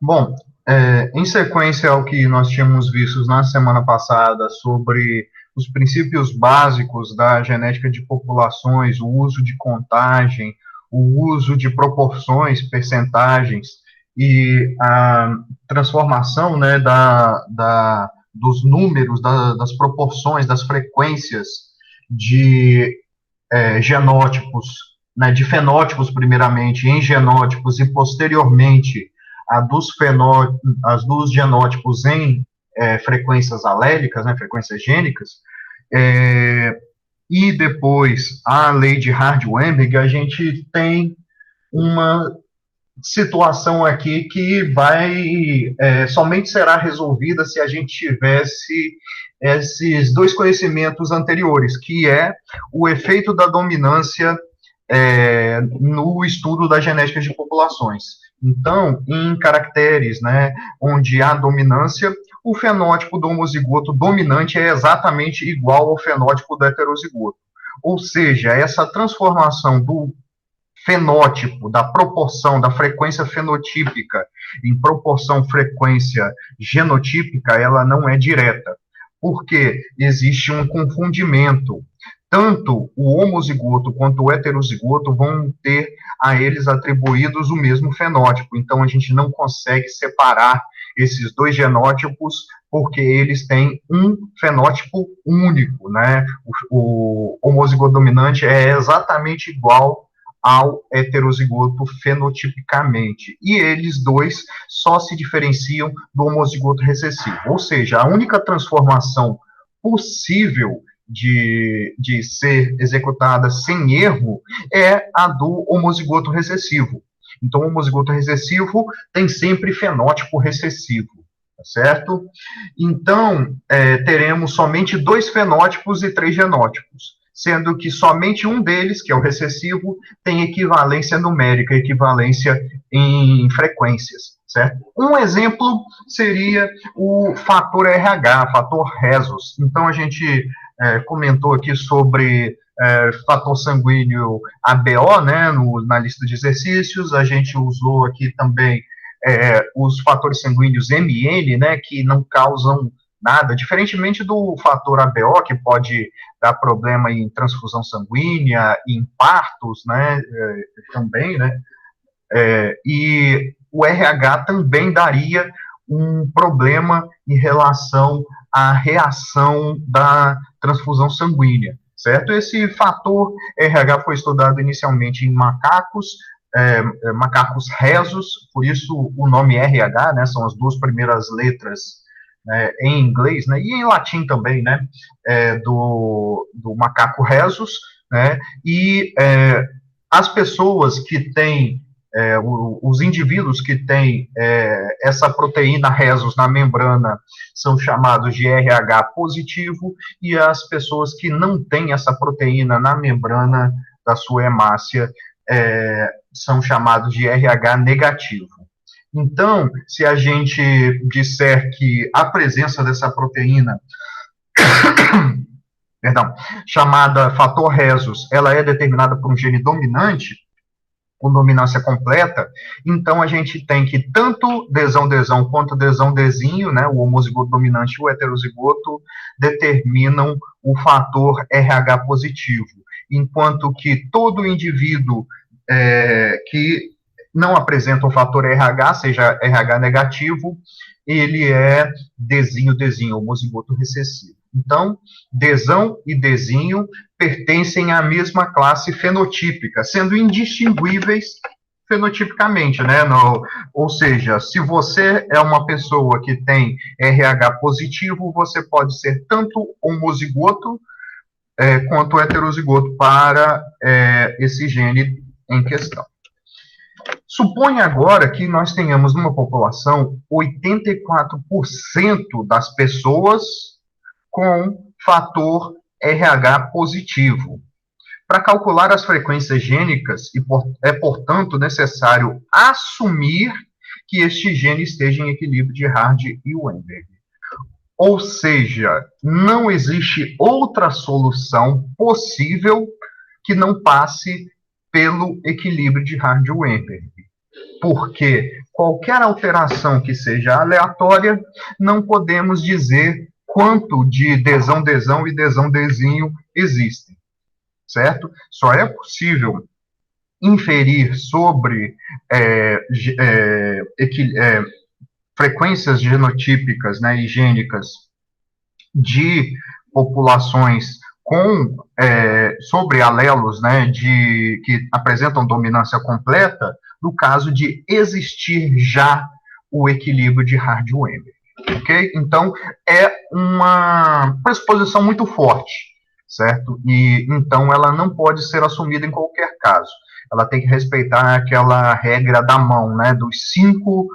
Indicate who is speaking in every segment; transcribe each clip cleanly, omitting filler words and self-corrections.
Speaker 1: Bom, em sequência ao que nós tínhamos visto na semana passada sobre os princípios básicos da genética de populações, o uso de contagem, o uso de proporções, percentagens e a transformação, né, dos números, das proporções, das frequências de genótipos, né, de fenótipos primeiramente em genótipos e posteriormente a dos, as dos genótipos em frequências alélicas, né, frequências gênicas, é, e depois a lei de Hardy-Weinberg, a gente tem uma situação aqui que somente será resolvida se a gente tivesse esses dois conhecimentos anteriores, que é o efeito da dominância no estudo da genética de populações. Então, em caracteres, né, onde há dominância, o fenótipo do homozigoto dominante é exatamente igual ao fenótipo do heterozigoto. Ou seja, essa transformação do fenótipo, da proporção, da frequência fenotípica em proporção frequência genotípica, ela não é direta, porque existe um confundimento. Tanto o homozigoto quanto o heterozigoto vão ter a eles atribuídos o mesmo fenótipo, então a gente não consegue separar esses dois genótipos porque eles têm um fenótipo único, né? O homozigoto dominante é exatamente igual ao heterozigoto fenotipicamente. E eles dois só se diferenciam do homozigoto recessivo. Ou seja, a única transformação possível de ser executada sem erro é a do homozigoto recessivo. Então, o homozigoto recessivo tem sempre fenótipo recessivo, tá certo? Então, teremos somente dois fenótipos e três genótipos, sendo que somente um deles, que é o recessivo, tem equivalência numérica, equivalência em frequências, certo? Um exemplo seria o fator RH, fator Rhesus. Então, a gente comentou aqui sobre fator sanguíneo ABO, né, na lista de exercícios, a gente usou aqui também os fatores sanguíneos MN, né, que não causam nada, diferentemente do fator ABO, que pode dar problema em transfusão sanguínea, em partos, né, também, né, e o RH também daria um problema em relação à reação da transfusão sanguínea, certo? Esse fator RH foi estudado inicialmente em macacos, macacos rhesus, por isso o nome RH, né, são as duas primeiras letras em inglês, né, e em latim também, né, do macaco rhesus, né, e as pessoas que têm os indivíduos que têm essa proteína rhesus na membrana são chamados de RH positivo e as pessoas que não têm essa proteína na membrana da sua hemácia são chamados de RH negativo. Então, se a gente disser que a presença dessa proteína, perdão, chamada fator rhesus, ela é determinada por um gene dominante, com dominância completa, então a gente tem que tanto desão-desão quanto desão-desinho, né, o homozigoto dominante e o heterozigoto, determinam o fator RH positivo, enquanto que todo indivíduo que não apresenta o fator RH, seja RH negativo, ele é desinho, homozigoto recessivo. Então, desão e desinho pertencem à mesma classe fenotípica, sendo indistinguíveis fenotipicamente, né? Ou seja, se você é uma pessoa que tem RH positivo, você pode ser tanto homozigoto quanto heterozigoto para esse gene em questão. Suponha agora que nós tenhamos numa população 84% das pessoas com fator RH positivo. Para calcular as frequências gênicas, é, portanto, necessário assumir que este gene esteja em equilíbrio de Hardy e Weinberg. Ou seja, não existe outra solução possível que não passe pelo equilíbrio de Hardy e Weinberg. porque qualquer alteração que seja aleatória, não podemos dizer quanto de desão e desão-desinho existem, certo? Só é possível inferir sobre frequências genotípicas, né, e gênicas de populações com sobre alelos, né, que apresentam dominância completa, no caso de existir já o equilíbrio de Hardy-Weinberg, ok? Então, é uma pressuposição muito forte, certo? E, então, ela não pode ser assumida em qualquer caso. Ela tem que respeitar aquela regra da mão, né, dos 5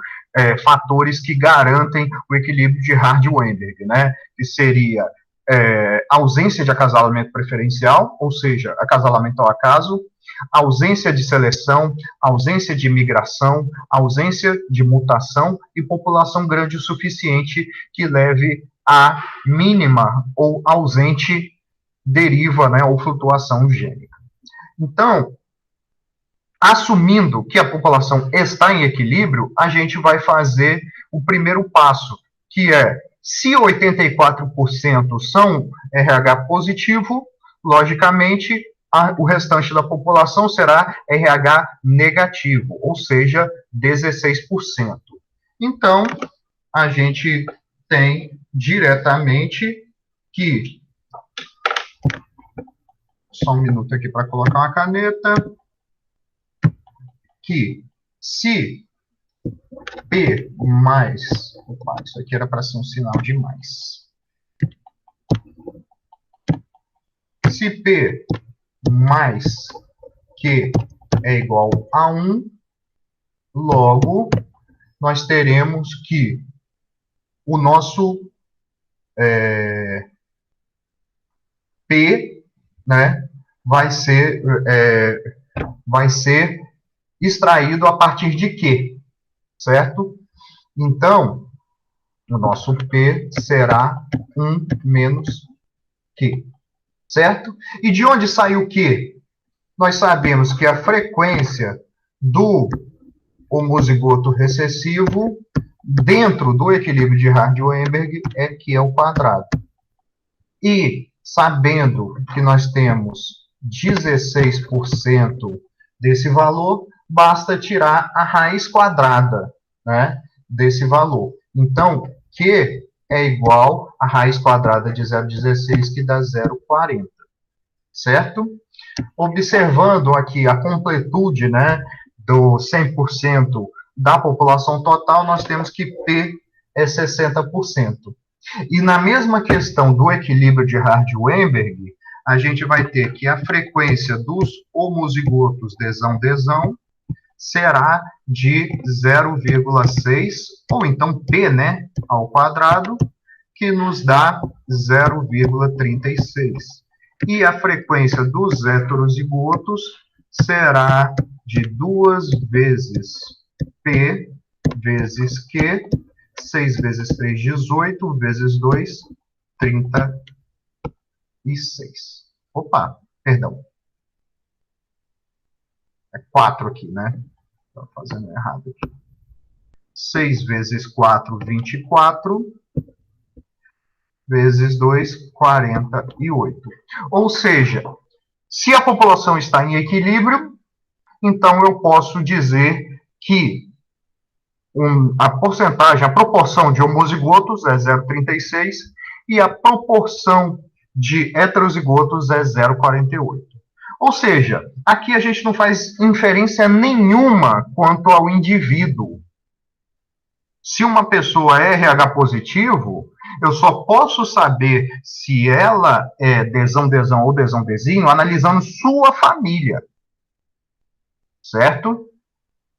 Speaker 1: fatores que garantem o equilíbrio de Hardy-Weinberg, né, que seria ausência de acasalamento preferencial, ou seja, acasalamento ao acaso, ausência de seleção, ausência de migração, ausência de mutação e população grande o suficiente que leve a mínima ou ausente deriva, né, ou flutuação gênica. Então, assumindo que a população está em equilíbrio, a gente vai fazer o primeiro passo, que é, se 84% são RH positivo, logicamente, o restante da população será RH negativo, ou seja, 16%. Então, a gente tem diretamente que... Só um minuto aqui para colocar uma caneta. Que se P mais... Opa, isso aqui era para ser um sinal de mais. Se P mais Q é igual a 1, logo, nós teremos que o nosso P, né, vai ser extraído a partir de Q, certo? Então, o nosso P será 1 menos Q, certo? E de onde saiu o Q? Nós sabemos que a frequência do homozigoto recessivo dentro do equilíbrio de Hardy-Weinberg é Q ao quadrado. E sabendo que nós temos 16% desse valor, basta tirar a raiz quadrada, né, desse valor. Então, Q é igual a raiz quadrada de 0,16, que dá 0,40, certo? Observando aqui a completude, né, do 100% da população total, nós temos que P é 60%. E na mesma questão do equilíbrio de Hardy-Weinberg, a gente vai ter que a frequência dos homozigotos desão-desão será de 0,6, ou então P, né, ao quadrado, que nos dá 0,36. E a frequência dos heterozigotos será de 2 vezes P vezes Q, 6 vezes 3, 18, vezes 2, 36. Opa, perdão. É 4 aqui, né? Estou fazendo errado aqui. 6 vezes 4, 24. Vezes 2, 48. Ou seja, se a população está em equilíbrio, então eu posso dizer que a porcentagem, a proporção de homozigotos é 0,36 e a proporção de heterozigotos é 0,48. Ou seja, aqui a gente não faz inferência nenhuma quanto ao indivíduo. Se uma pessoa é RH positivo, eu só posso saber se ela é desão-desão ou desão-desinho analisando sua família, certo?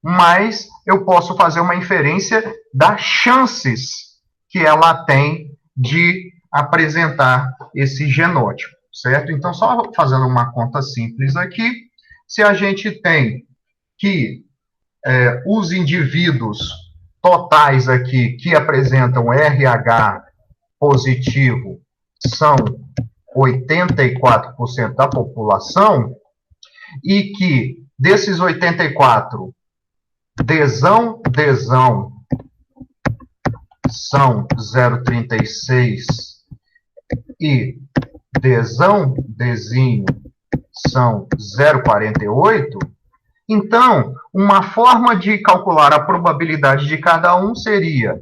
Speaker 1: Mas eu posso fazer uma inferência das chances que ela tem de apresentar esse genótipo, certo? Então, só fazendo uma conta simples aqui, se a gente tem que os indivíduos totais aqui que apresentam RH positivo são 84% da população, e que desses 84, desão, desão são 0,36 e desão, desinho são 0,48, então, uma forma de calcular a probabilidade de cada um seria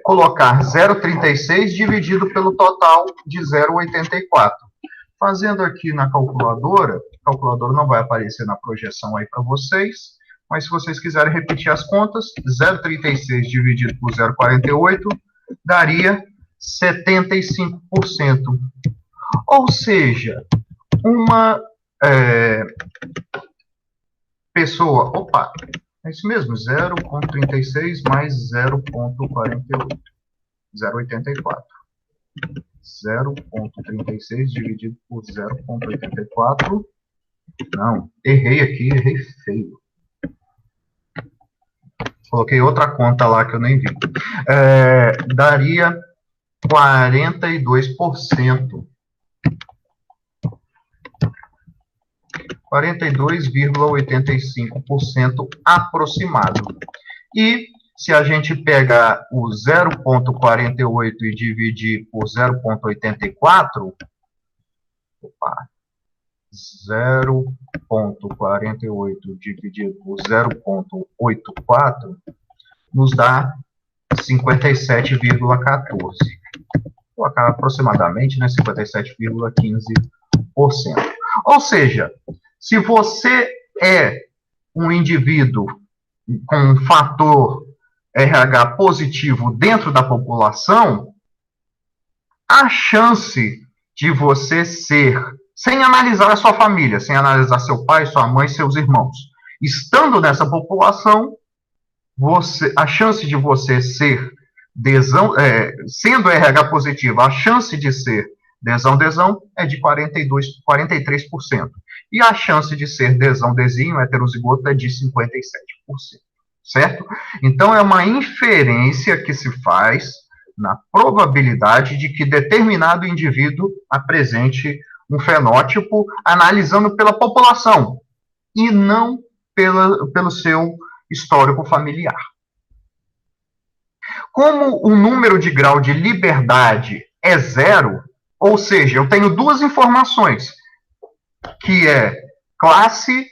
Speaker 1: colocar 0,36 dividido pelo total de 0,84. Fazendo aqui na calculadora, a calculadora não vai aparecer na projeção aí para vocês, mas se vocês quiserem repetir as contas, 0,36 dividido por 0,48 daria 75%. Ou seja, uma pessoa, opa, é isso mesmo, 0,36 mais 0,48, 0,84. 0,36 dividido por 0,84. Não, errei aqui, errei feio. Coloquei outra conta lá que eu nem vi. Daria 42%. 42,85% aproximado. E se a gente pegar o 0,48 e dividir por 0,84, 0,48 dividido por 0,84 nos dá 57,14. Colocar aproximadamente, né, 57,15%. Ou seja, se você é um indivíduo com um fator RH positivo dentro da população, a chance de você ser, sem analisar a sua família, sem analisar seu pai, sua mãe, seus irmãos, estando nessa população, a chance de você ser sendo RH positivo, a chance de ser desão é de 43%. E a chance de ser desão-desinho, heterozigoto, é de 57%. Certo? Então, é uma inferência que se faz na probabilidade de que determinado indivíduo apresente um fenótipo analisando pela população e não pelo seu histórico familiar. Como o número de grau de liberdade é zero, ou seja, eu tenho duas informações, que é classe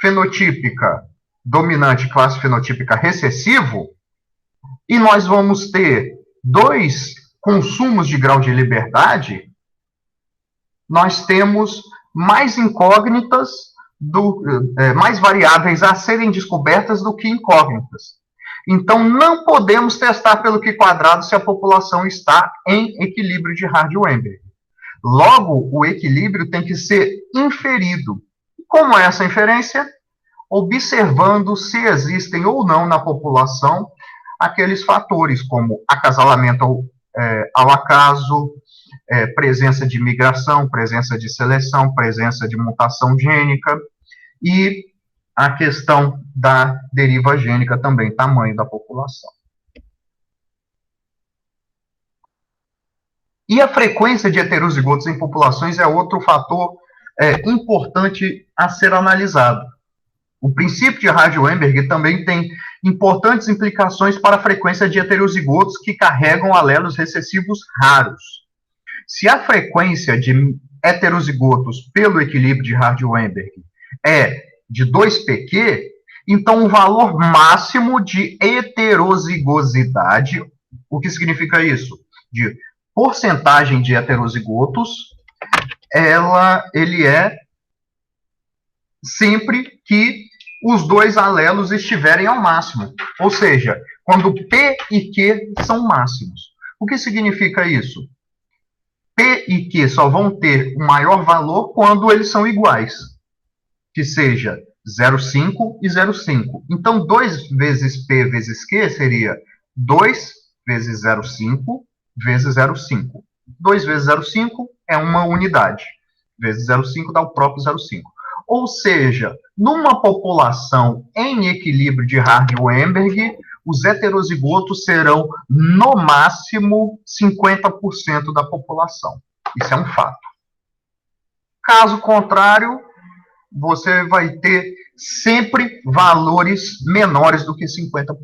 Speaker 1: fenotípica dominante, classe fenotípica recessivo, e nós vamos ter dois consumos de grau de liberdade, nós temos mais incógnitas, mais variáveis a serem descobertas do que incógnitas. Então, não podemos testar pelo Q quadrado se a população está em equilíbrio de Hardy-Weinberg. Logo, o equilíbrio tem que ser inferido. Como é essa inferência? Observando se existem ou não na população aqueles fatores como acasalamento ao acaso, presença de migração, presença de seleção, presença de mutação gênica e a questão da deriva gênica também, tamanho da população. E a frequência de heterozigotos em populações é outro fator importante a ser analisado. O princípio de Hardy-Weinberg também tem importantes implicações para a frequência de heterozigotos que carregam alelos recessivos raros. Se a frequência de heterozigotos pelo equilíbrio de Hardy-Weinberg é de 2pq, então o valor máximo de heterozigosidade, o que significa isso? De porcentagem de heterozigotos, ele é sempre que os dois alelos estiverem ao máximo. Ou seja, quando P e Q são máximos. O que significa isso? P e Q só vão ter um maior valor quando eles são iguais. Que seja 0,5 e 0,5. Então, 2 vezes P vezes Q seria 2 vezes 0,5 vezes 0,5. 2 vezes 0,5 é uma unidade. Vezes 0,5 dá o próprio 0,5. Ou seja, numa população em equilíbrio de Hardy-Weinberg, os heterozigotos serão, no máximo, 50% da população. Isso é um fato. Caso contrário, você vai ter sempre valores menores do que 50%.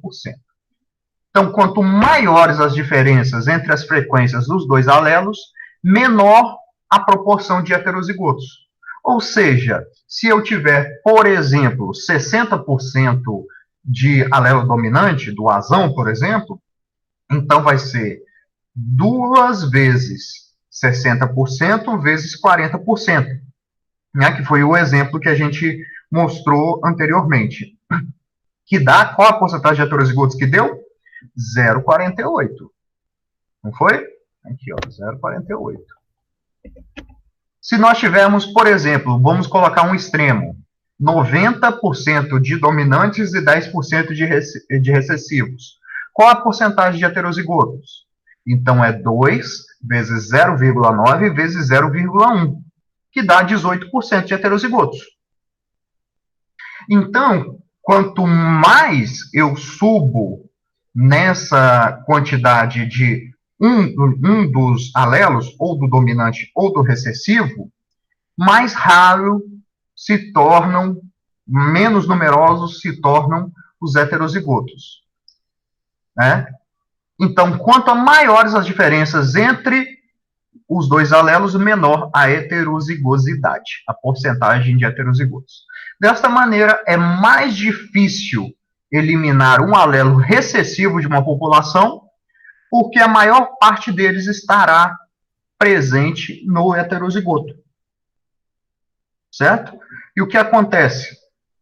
Speaker 1: Então, quanto maiores as diferenças entre as frequências dos dois alelos, menor a proporção de heterozigotos. Ou seja, se eu tiver, por exemplo, 60% de alelo dominante, do azão, por exemplo, então vai ser 2 vezes 60% vezes 40%, né, que foi o exemplo que a gente mostrou anteriormente. Que dá, qual a porcentagem de heterozigotos que deu? 0,48. Não foi? Aqui, ó, 0,48. Se nós tivermos, por exemplo, vamos colocar um extremo, 90% de dominantes e 10% de recessivos. Qual a porcentagem de heterozigotos? Então, é 2 vezes 0,9 vezes 0,1, que dá 18% de heterozigotos. Então, quanto mais eu subo nessa quantidade de um dos alelos, ou do dominante ou do recessivo, mais raro se tornam, menos numerosos se tornam os heterozigotos. Né? Então, quanto maiores as diferenças entre os dois alelos, menor a heterozigosidade, a porcentagem de heterozigotos. Desta maneira, é mais difícil eliminar um alelo recessivo de uma população, porque a maior parte deles estará presente no heterozigoto. Certo? E o que acontece?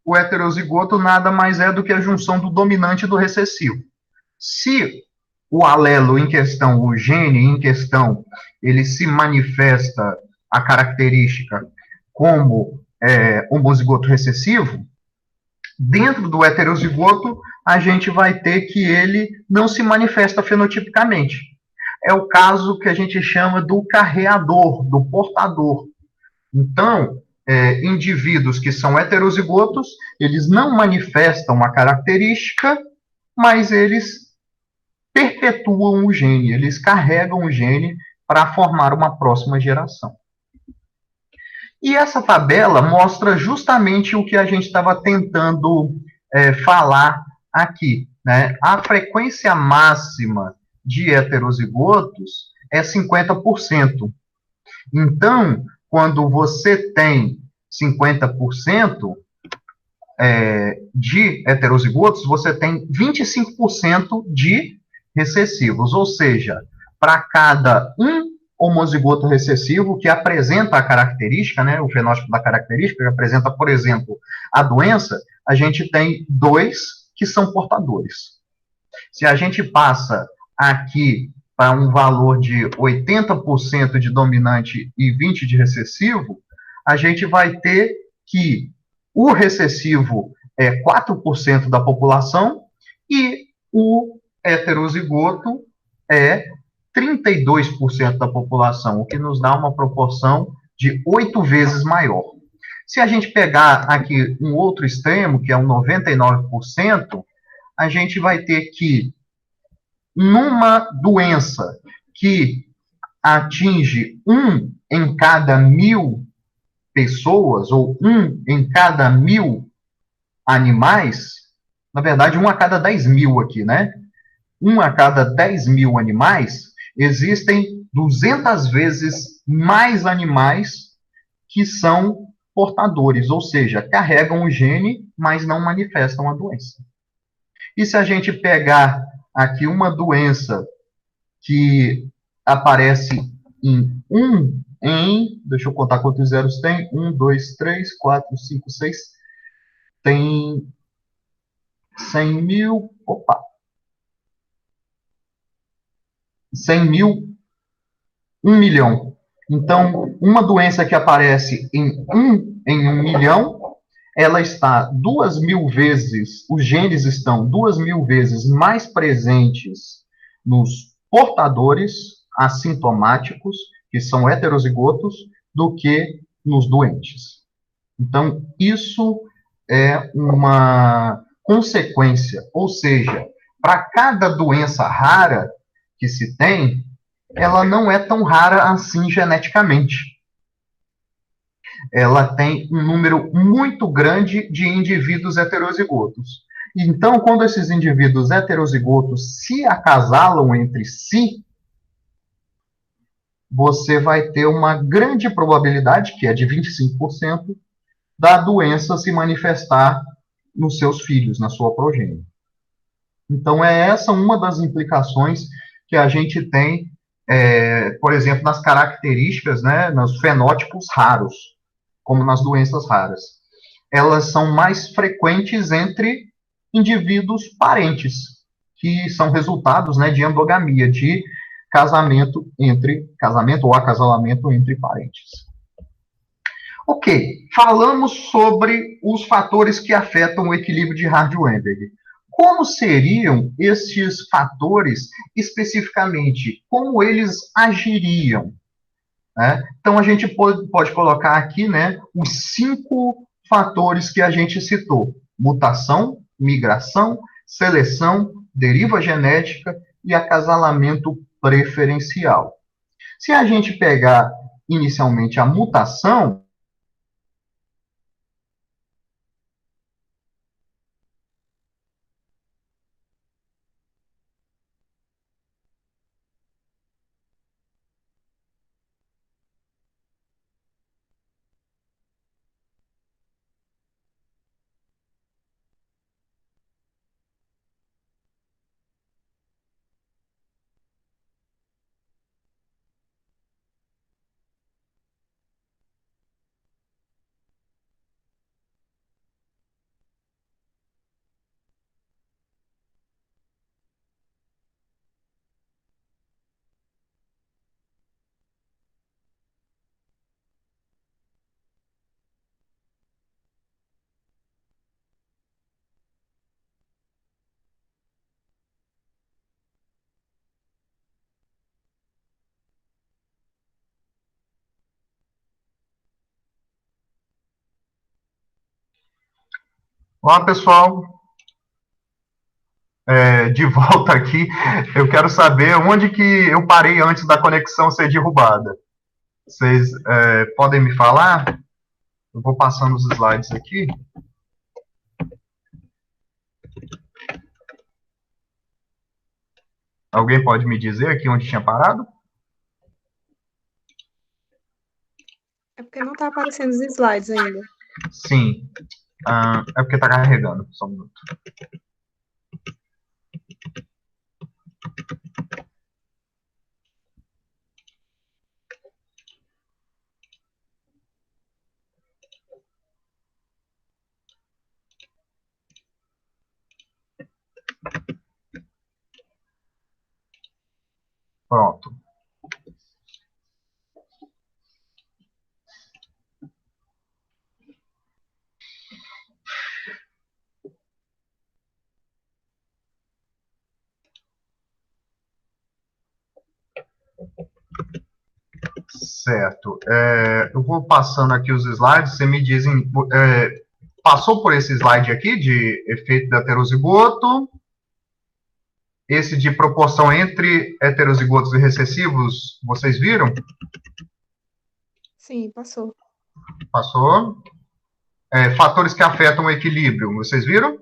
Speaker 1: O heterozigoto nada mais é do que a junção do dominante e do recessivo. Se o alelo em questão, o gene em questão, ele se manifesta a característica como homozigoto recessivo, dentro do heterozigoto, a gente vai ter que ele não se manifesta fenotipicamente. É o caso que a gente chama do carreador, do portador. Então, indivíduos que são heterozigotos, eles não manifestam a característica, mas eles perpetuam o gene, eles carregam o gene para formar uma próxima geração. E essa tabela mostra justamente o que a gente estava tentando falar aqui. Né? A frequência máxima de heterozigotos é 50%. Então, quando você tem 50% de heterozigotos, você tem 25% de recessivos, ou seja, para cada um homozigoto recessivo que apresenta a característica, né, o fenótipo da característica, que apresenta, por exemplo, a doença, a gente tem 2 que são portadores. Se a gente passa aqui para um valor de 80% de dominante e 20% de recessivo, a gente vai ter que o recessivo é 4% da população e o heterozigoto é 32% da população, o que nos dá uma proporção de 8 vezes maior. Se a gente pegar aqui um outro extremo, que é um 99%, a gente vai ter que, numa doença que atinge 1 em cada 1.000 pessoas, ou 1 em cada 1.000 animais, na verdade, 1 a cada 10.000 aqui, né? 1 a cada 10.000 animais, existem 200 vezes mais animais que são portadores, ou seja, carregam o gene, mas não manifestam a doença. E se a gente pegar aqui uma doença que aparece em 1 em, deixa eu contar quantos zeros tem, 1, 2, 3, 4, 5, 6, tem 100 mil, 100 mil, 1 milhão. Então, uma doença que aparece em 1 milhão, ela está 2.000 vezes, os genes estão 2.000 vezes mais presentes nos portadores assintomáticos, que são heterozigotos, do que nos doentes. Então, isso é uma consequência, ou seja, para cada doença rara que se tem, ela não é tão rara assim geneticamente. ela tem um número muito grande de indivíduos heterozigotos. Então, quando esses indivíduos heterozigotos se acasalam entre si, você vai ter uma grande probabilidade, que é de 25%, da doença se manifestar nos seus filhos, na sua progênie. Então, é essa uma das implicações que a gente tem, por exemplo, nas características, né, nos fenótipos raros, como nas doenças raras. Elas são mais frequentes entre indivíduos parentes, que são resultados, né, de endogamia, de casamento ou acasalamento entre parentes. Ok, falamos sobre os fatores que afetam o equilíbrio de Hardy-Weinberg. Como seriam estes fatores especificamente? Como eles agiriam? Né? Então, a gente pode colocar aqui, né, os 5 fatores que a gente citou: mutação, migração, seleção, deriva genética e acasalamento preferencial. Se a gente pegar inicialmente a mutação, olá pessoal, de volta aqui. Eu quero saber onde que eu parei antes da conexão ser derrubada. Vocês podem me falar? Eu vou passando os slides aqui. Alguém pode me dizer aqui onde tinha parado?
Speaker 2: É porque não está aparecendo os slides ainda.
Speaker 1: Sim. É porque está carregando. Só um minuto. Pronto. Certo. Eu vou passando aqui os slides, você me dizem... passou por esse slide aqui, de efeito do heterozigoto, esse de proporção entre heterozigotos e recessivos, vocês viram?
Speaker 2: Sim, passou.
Speaker 1: Passou. Fatores que afetam o equilíbrio, vocês viram?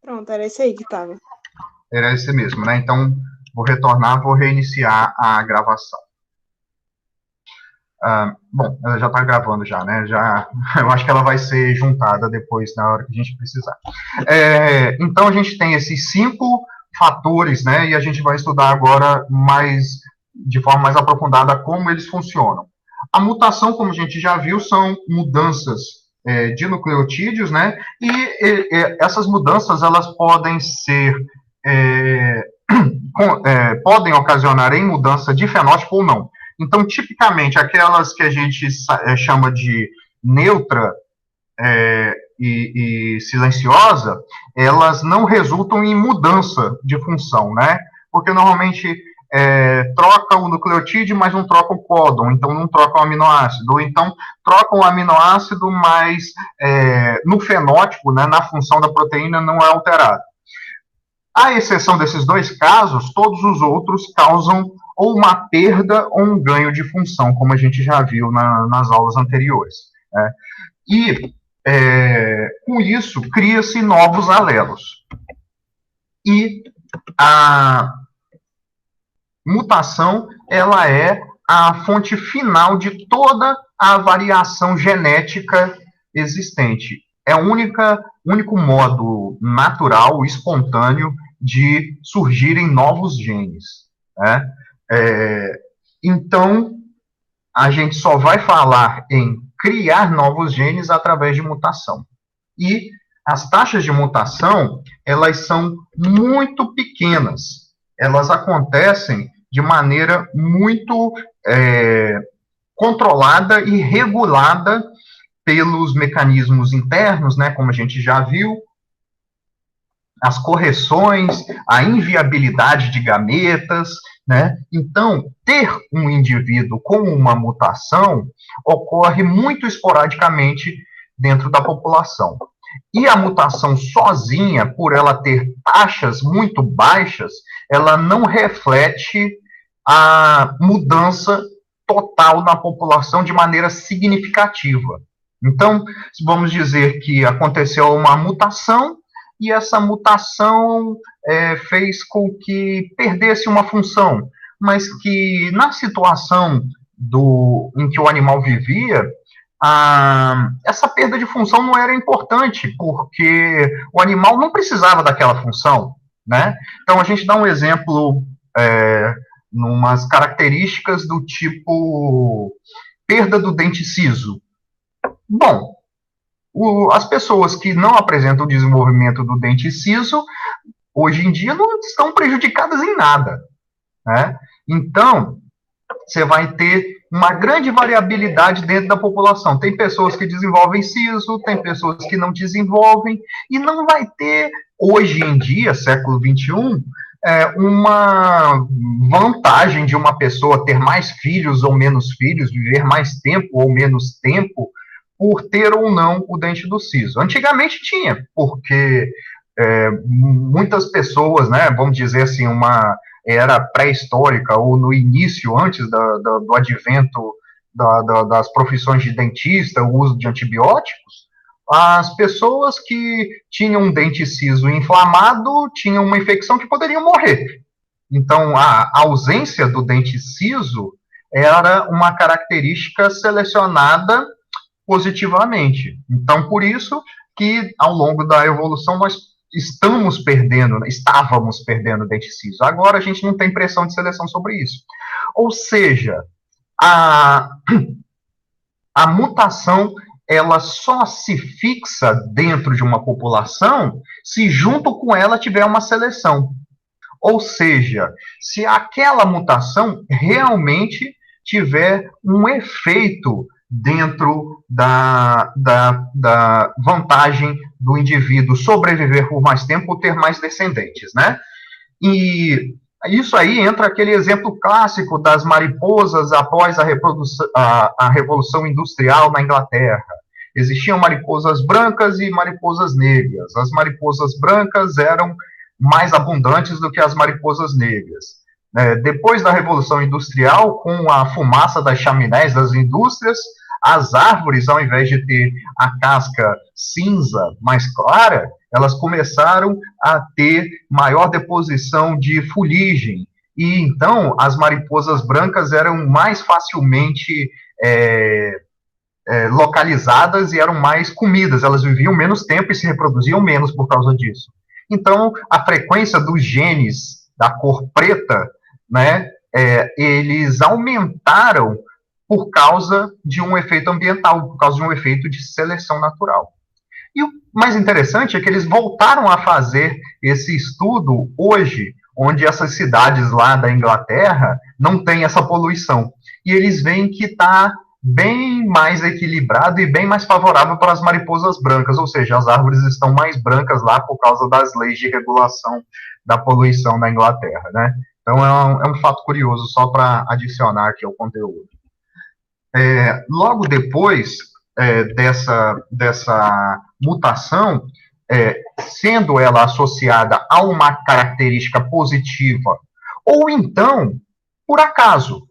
Speaker 2: Pronto, era esse aí que estava.
Speaker 1: Era esse mesmo, né? Então, vou retornar, vou reiniciar a gravação. Bom, ela já está gravando já, né? Eu acho que ela vai ser juntada depois, na hora que a gente precisar. Então, a gente tem esses 5 fatores, né? E a gente vai estudar agora de forma mais aprofundada como eles funcionam. A mutação, como a gente já viu, são mudanças de nucleotídeos, né? E essas mudanças, elas podem ser... podem ocasionar em mudança de fenótipo ou não. Então, tipicamente, aquelas que a gente chama de neutra e silenciosa, elas não resultam em mudança de função, né? Porque normalmente troca o nucleotídeo, mas não troca o códon, então não troca o aminoácido, ou então troca o aminoácido, mas no fenótipo, né, na função da proteína, não é alterado. À exceção desses 2 casos, todos os outros causam ou uma perda ou um ganho de função, como a gente já viu nas aulas anteriores. né? E, com isso, cria-se novos alelos. E a mutação, ela é a fonte final de toda a variação genética existente. É o único modo natural, espontâneo, de surgirem novos genes, né? Então, a gente só vai falar em criar novos genes através de mutação. E as taxas de mutação, elas são muito pequenas. Elas acontecem de maneira muito controlada e regulada pelos mecanismos internos, né, como a gente já viu, as correções, a inviabilidade de gametas, né? Então, ter um indivíduo com uma mutação ocorre muito esporadicamente dentro da população. E a mutação sozinha, por ela ter taxas muito baixas, ela não reflete a mudança total na população de maneira significativa. Então, vamos dizer que aconteceu uma mutação, e essa mutação fez com que perdesse uma função, mas que na situação em que o animal vivia, essa perda de função não era importante, porque o animal não precisava daquela função, né? Então, a gente dá um exemplo, numas características do tipo perda do dente ciso. Bom, as pessoas que não apresentam desenvolvimento do dente ciso, hoje em dia, não estão prejudicadas em nada, né? Então, você vai ter uma grande variabilidade dentro da população. Tem pessoas que desenvolvem siso, tem pessoas que não desenvolvem, e não vai ter, hoje em dia, século XXI, uma vantagem de uma pessoa ter mais filhos ou menos filhos, viver mais tempo ou menos tempo, por ter ou não o dente do siso. Antigamente tinha, porque muitas pessoas, né, vamos dizer assim, uma era pré-histórica, ou no início, antes do advento das profissões de dentista, o uso de antibióticos, as pessoas que tinham um dente ciso inflamado tinham uma infecção que poderiam morrer. Então, a ausência do dente ciso era uma característica selecionada positivamente. Então, por isso que, ao longo da evolução, nós estávamos perdendo dente ciso. Agora, a gente não tem pressão de seleção sobre isso. Ou seja, a mutação, ela só se fixa dentro de uma população se junto com ela tiver uma seleção. Ou seja, se aquela mutação realmente tiver um efeito dentro da vantagem do indivíduo sobreviver por mais tempo ou ter mais descendentes, né? E isso aí entra aquele exemplo clássico das mariposas após a Revolução Industrial na Inglaterra. Existiam mariposas brancas e mariposas negras. As mariposas brancas eram mais abundantes do que as mariposas negras. Depois da Revolução Industrial, com a fumaça das chaminés das indústrias, as árvores, ao invés de ter a casca cinza mais clara, elas começaram a ter maior deposição de fuligem. E então as mariposas brancas eram mais facilmente localizadas e eram mais comidas. Elas viviam menos tempo e se reproduziam menos por causa disso. Então, a frequência dos genes da cor preta, né, eles aumentaram por causa de um efeito ambiental, por causa de um efeito de seleção natural. E o mais interessante é que eles voltaram a fazer esse estudo hoje, onde essas cidades lá da Inglaterra não têm essa poluição. E eles veem que está bem mais equilibrado e bem mais favorável para as mariposas brancas, ou seja, as árvores estão mais brancas lá por causa das leis de regulação da poluição na Inglaterra, né? Então é um fato curioso, só para adicionar aqui ao conteúdo. Logo depois dessa mutação, sendo ela associada a uma característica positiva, ou então, por acaso,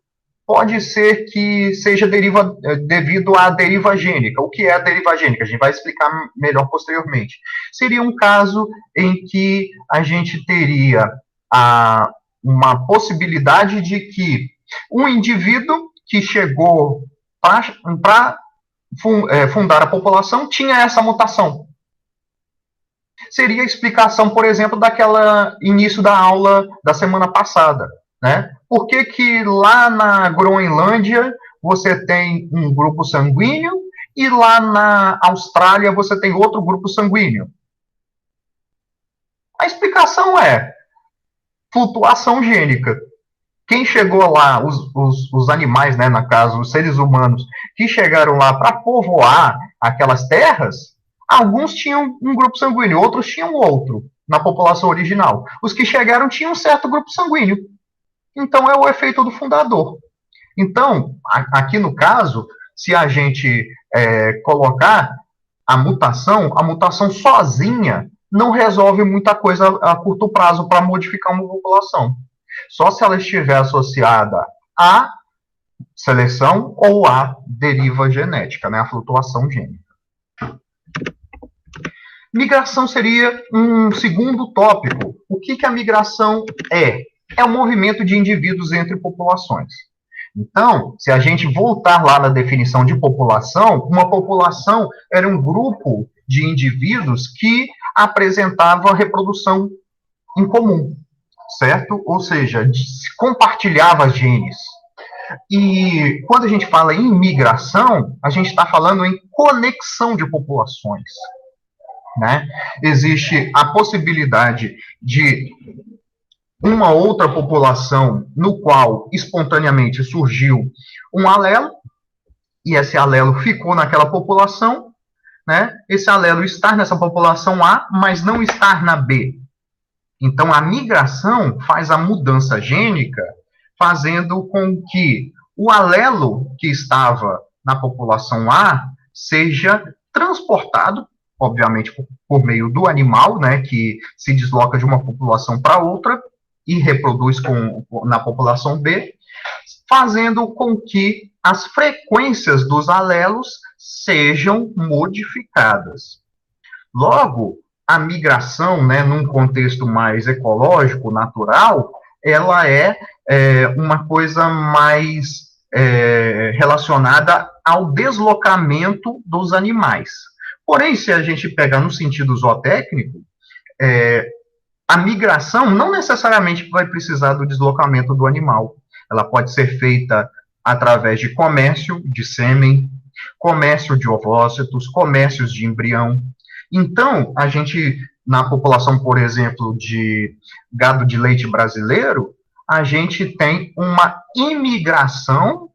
Speaker 1: pode ser que seja devido à deriva gênica. O que é a deriva gênica? A gente vai explicar melhor posteriormente. Seria um caso em que a gente teria uma possibilidade de que um indivíduo que chegou para fundar a população tinha essa mutação. Seria a explicação, por exemplo, daquela início da aula da semana passada, né? Por que lá na Groenlândia você tem um grupo sanguíneo e lá na Austrália você tem outro grupo sanguíneo? A explicação é flutuação gênica. Quem chegou lá, os animais, né, no caso, os seres humanos, que chegaram lá para povoar aquelas terras, alguns tinham um grupo sanguíneo, outros tinham outro, na população original. Os que chegaram tinham um certo grupo sanguíneo. Então, é o efeito do fundador. Então, aqui no caso, se a gente colocar a mutação sozinha não resolve muita coisa a curto prazo para modificar uma população. Só se ela estiver associada à seleção ou à deriva genética, né, a flutuação gênica. Migração seria um segundo tópico. O que a migração é? É o movimento de indivíduos entre populações. Então, se a gente voltar lá na definição de população, uma população era um grupo de indivíduos que apresentava reprodução em comum, certo? Ou seja, compartilhava genes. E quando a gente fala em migração, a gente está falando em conexão de populações, né? Existe a possibilidade de uma outra população no qual espontaneamente surgiu um alelo, e esse alelo ficou naquela população, né? Esse alelo estar nessa população A, mas não estar na B. Então, a migração faz a mudança gênica, fazendo com que o alelo que estava na população A seja transportado, obviamente, por meio do animal, né, que se desloca de uma população para outra e reproduz na população B, fazendo com que as frequências dos alelos sejam modificadas. Logo, a migração, né, num contexto mais ecológico, natural, ela é uma coisa mais relacionada ao deslocamento dos animais. Porém, se a gente pegar no sentido zootécnico, a migração não necessariamente vai precisar do deslocamento do animal. Ela pode ser feita através de comércio de sêmen, comércio de ovócitos, comércios de embrião. Então, a gente, na população, por exemplo, de gado de leite brasileiro, a gente tem uma imigração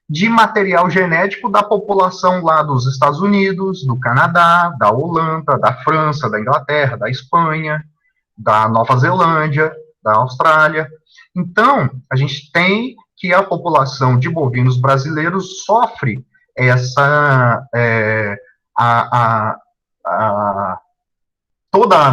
Speaker 1: de material genético da população lá dos Estados Unidos, do Canadá, da Holanda, da França, da Inglaterra, da Espanha, da Nova Zelândia, da Austrália. Então, a gente tem que a população de bovinos brasileiros sofre toda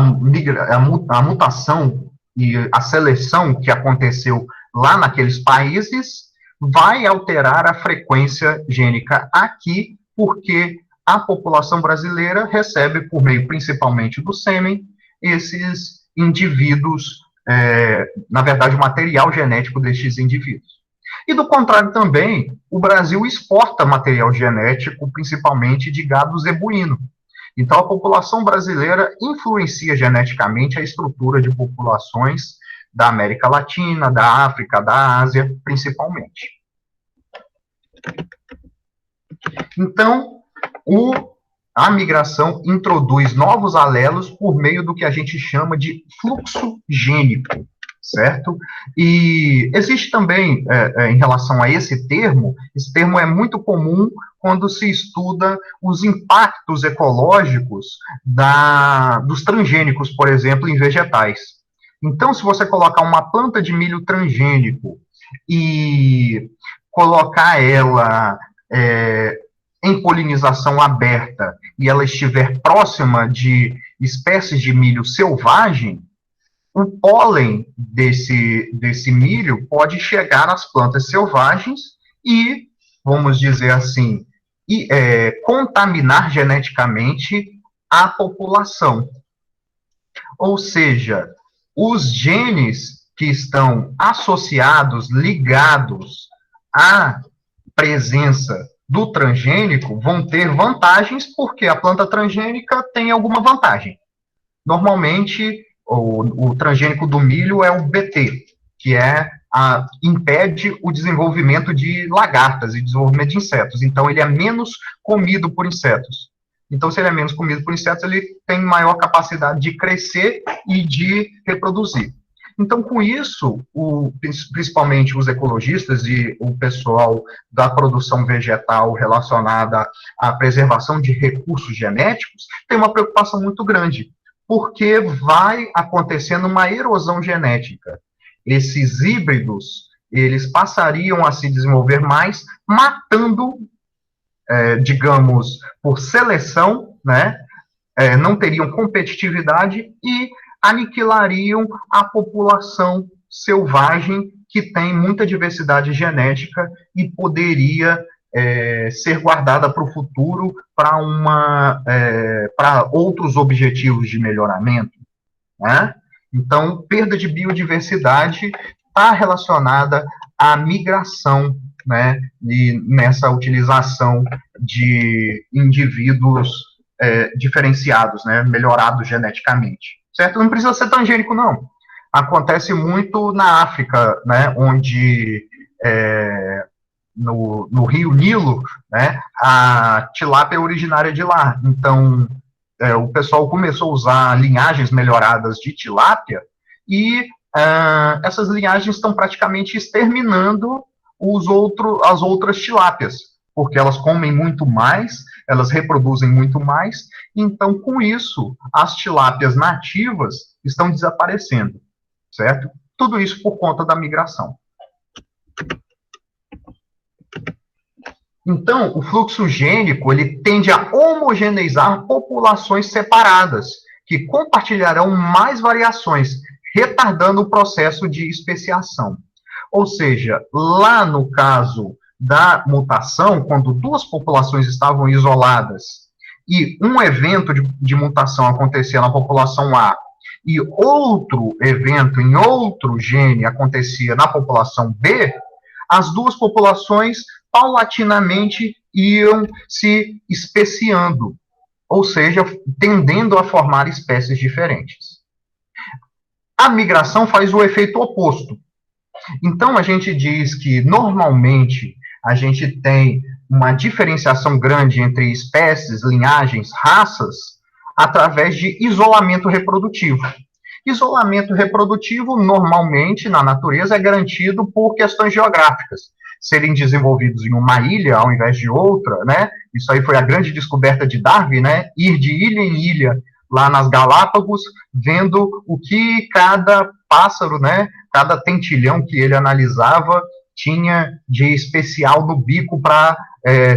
Speaker 1: a mutação e a seleção que aconteceu lá naqueles países vai alterar a frequência gênica aqui, porque a população brasileira recebe, por meio principalmente do sêmen, esses indivíduos, na verdade, o material genético destes indivíduos. E, do contrário também, o Brasil exporta material genético, principalmente de gado zebuíno. Então, a população brasileira influencia geneticamente a estrutura de populações da América Latina, da África, da Ásia, principalmente. Então, a migração introduz novos alelos por meio do que a gente chama de fluxo gênico, certo? E existe também, em relação a esse termo é muito comum quando se estuda os impactos ecológicos dos transgênicos, por exemplo, em vegetais. Então, se você colocar uma planta de milho transgênico e colocar ela em polinização aberta e ela estiver próxima de espécies de milho selvagem, o pólen desse milho pode chegar às plantas selvagens e, vamos dizer assim, contaminar geneticamente a população. Ou seja, os genes que estão associados, ligados à presença do transgênico vão ter vantagens, porque a planta transgênica tem alguma vantagem. Normalmente, o transgênico do milho é o BT, que impede o desenvolvimento de lagartas e desenvolvimento de insetos. Então, ele é menos comido por insetos. Então, se ele é menos comido por insetos, ele tem maior capacidade de crescer e de reproduzir. Então, com isso, principalmente os ecologistas e o pessoal da produção vegetal relacionada à preservação de recursos genéticos tem uma preocupação muito grande, porque vai acontecendo uma erosão genética. Esses híbridos, eles passariam a se desenvolver mais, matando, digamos, por seleção, né? Não teriam competitividade e aniquilariam a população selvagem que tem muita diversidade genética e poderia ser guardada para o futuro para outros objetivos de melhoramento, né? Então, perda de biodiversidade está relacionada à migração, né, e nessa utilização de indivíduos diferenciados, né, melhorados geneticamente, certo? Não precisa ser transgênico, não. Acontece muito na África, né, onde no rio Nilo, né, a tilápia é originária de lá. Então, o pessoal começou a usar linhagens melhoradas de tilápia e essas linhagens estão praticamente exterminando as outras tilápias, porque elas comem muito mais, elas reproduzem muito mais, então, com isso, as tilápias nativas estão desaparecendo, certo? Tudo isso por conta da migração. Então, o fluxo gênico, ele tende a homogeneizar populações separadas, que compartilharão mais variações, retardando o processo de especiação. Ou seja, lá no caso da mutação, quando duas populações estavam isoladas e um evento de mutação acontecia na população A e outro evento em outro gene acontecia na população B, as duas populações paulatinamente iam se especiando, ou seja, tendendo a formar espécies diferentes. A migração faz o efeito oposto. Então, a gente diz que, normalmente, a gente tem uma diferenciação grande entre espécies, linhagens, raças, através de isolamento reprodutivo. Isolamento reprodutivo, normalmente, na natureza, é garantido por questões geográficas. Serem desenvolvidos em uma ilha ao invés de outra, né? Isso aí foi a grande descoberta de Darwin, né? Ir de ilha em ilha, lá nas Galápagos, vendo o que cada pássaro, né? Cada tentilhão que ele analisava tinha de especial no bico para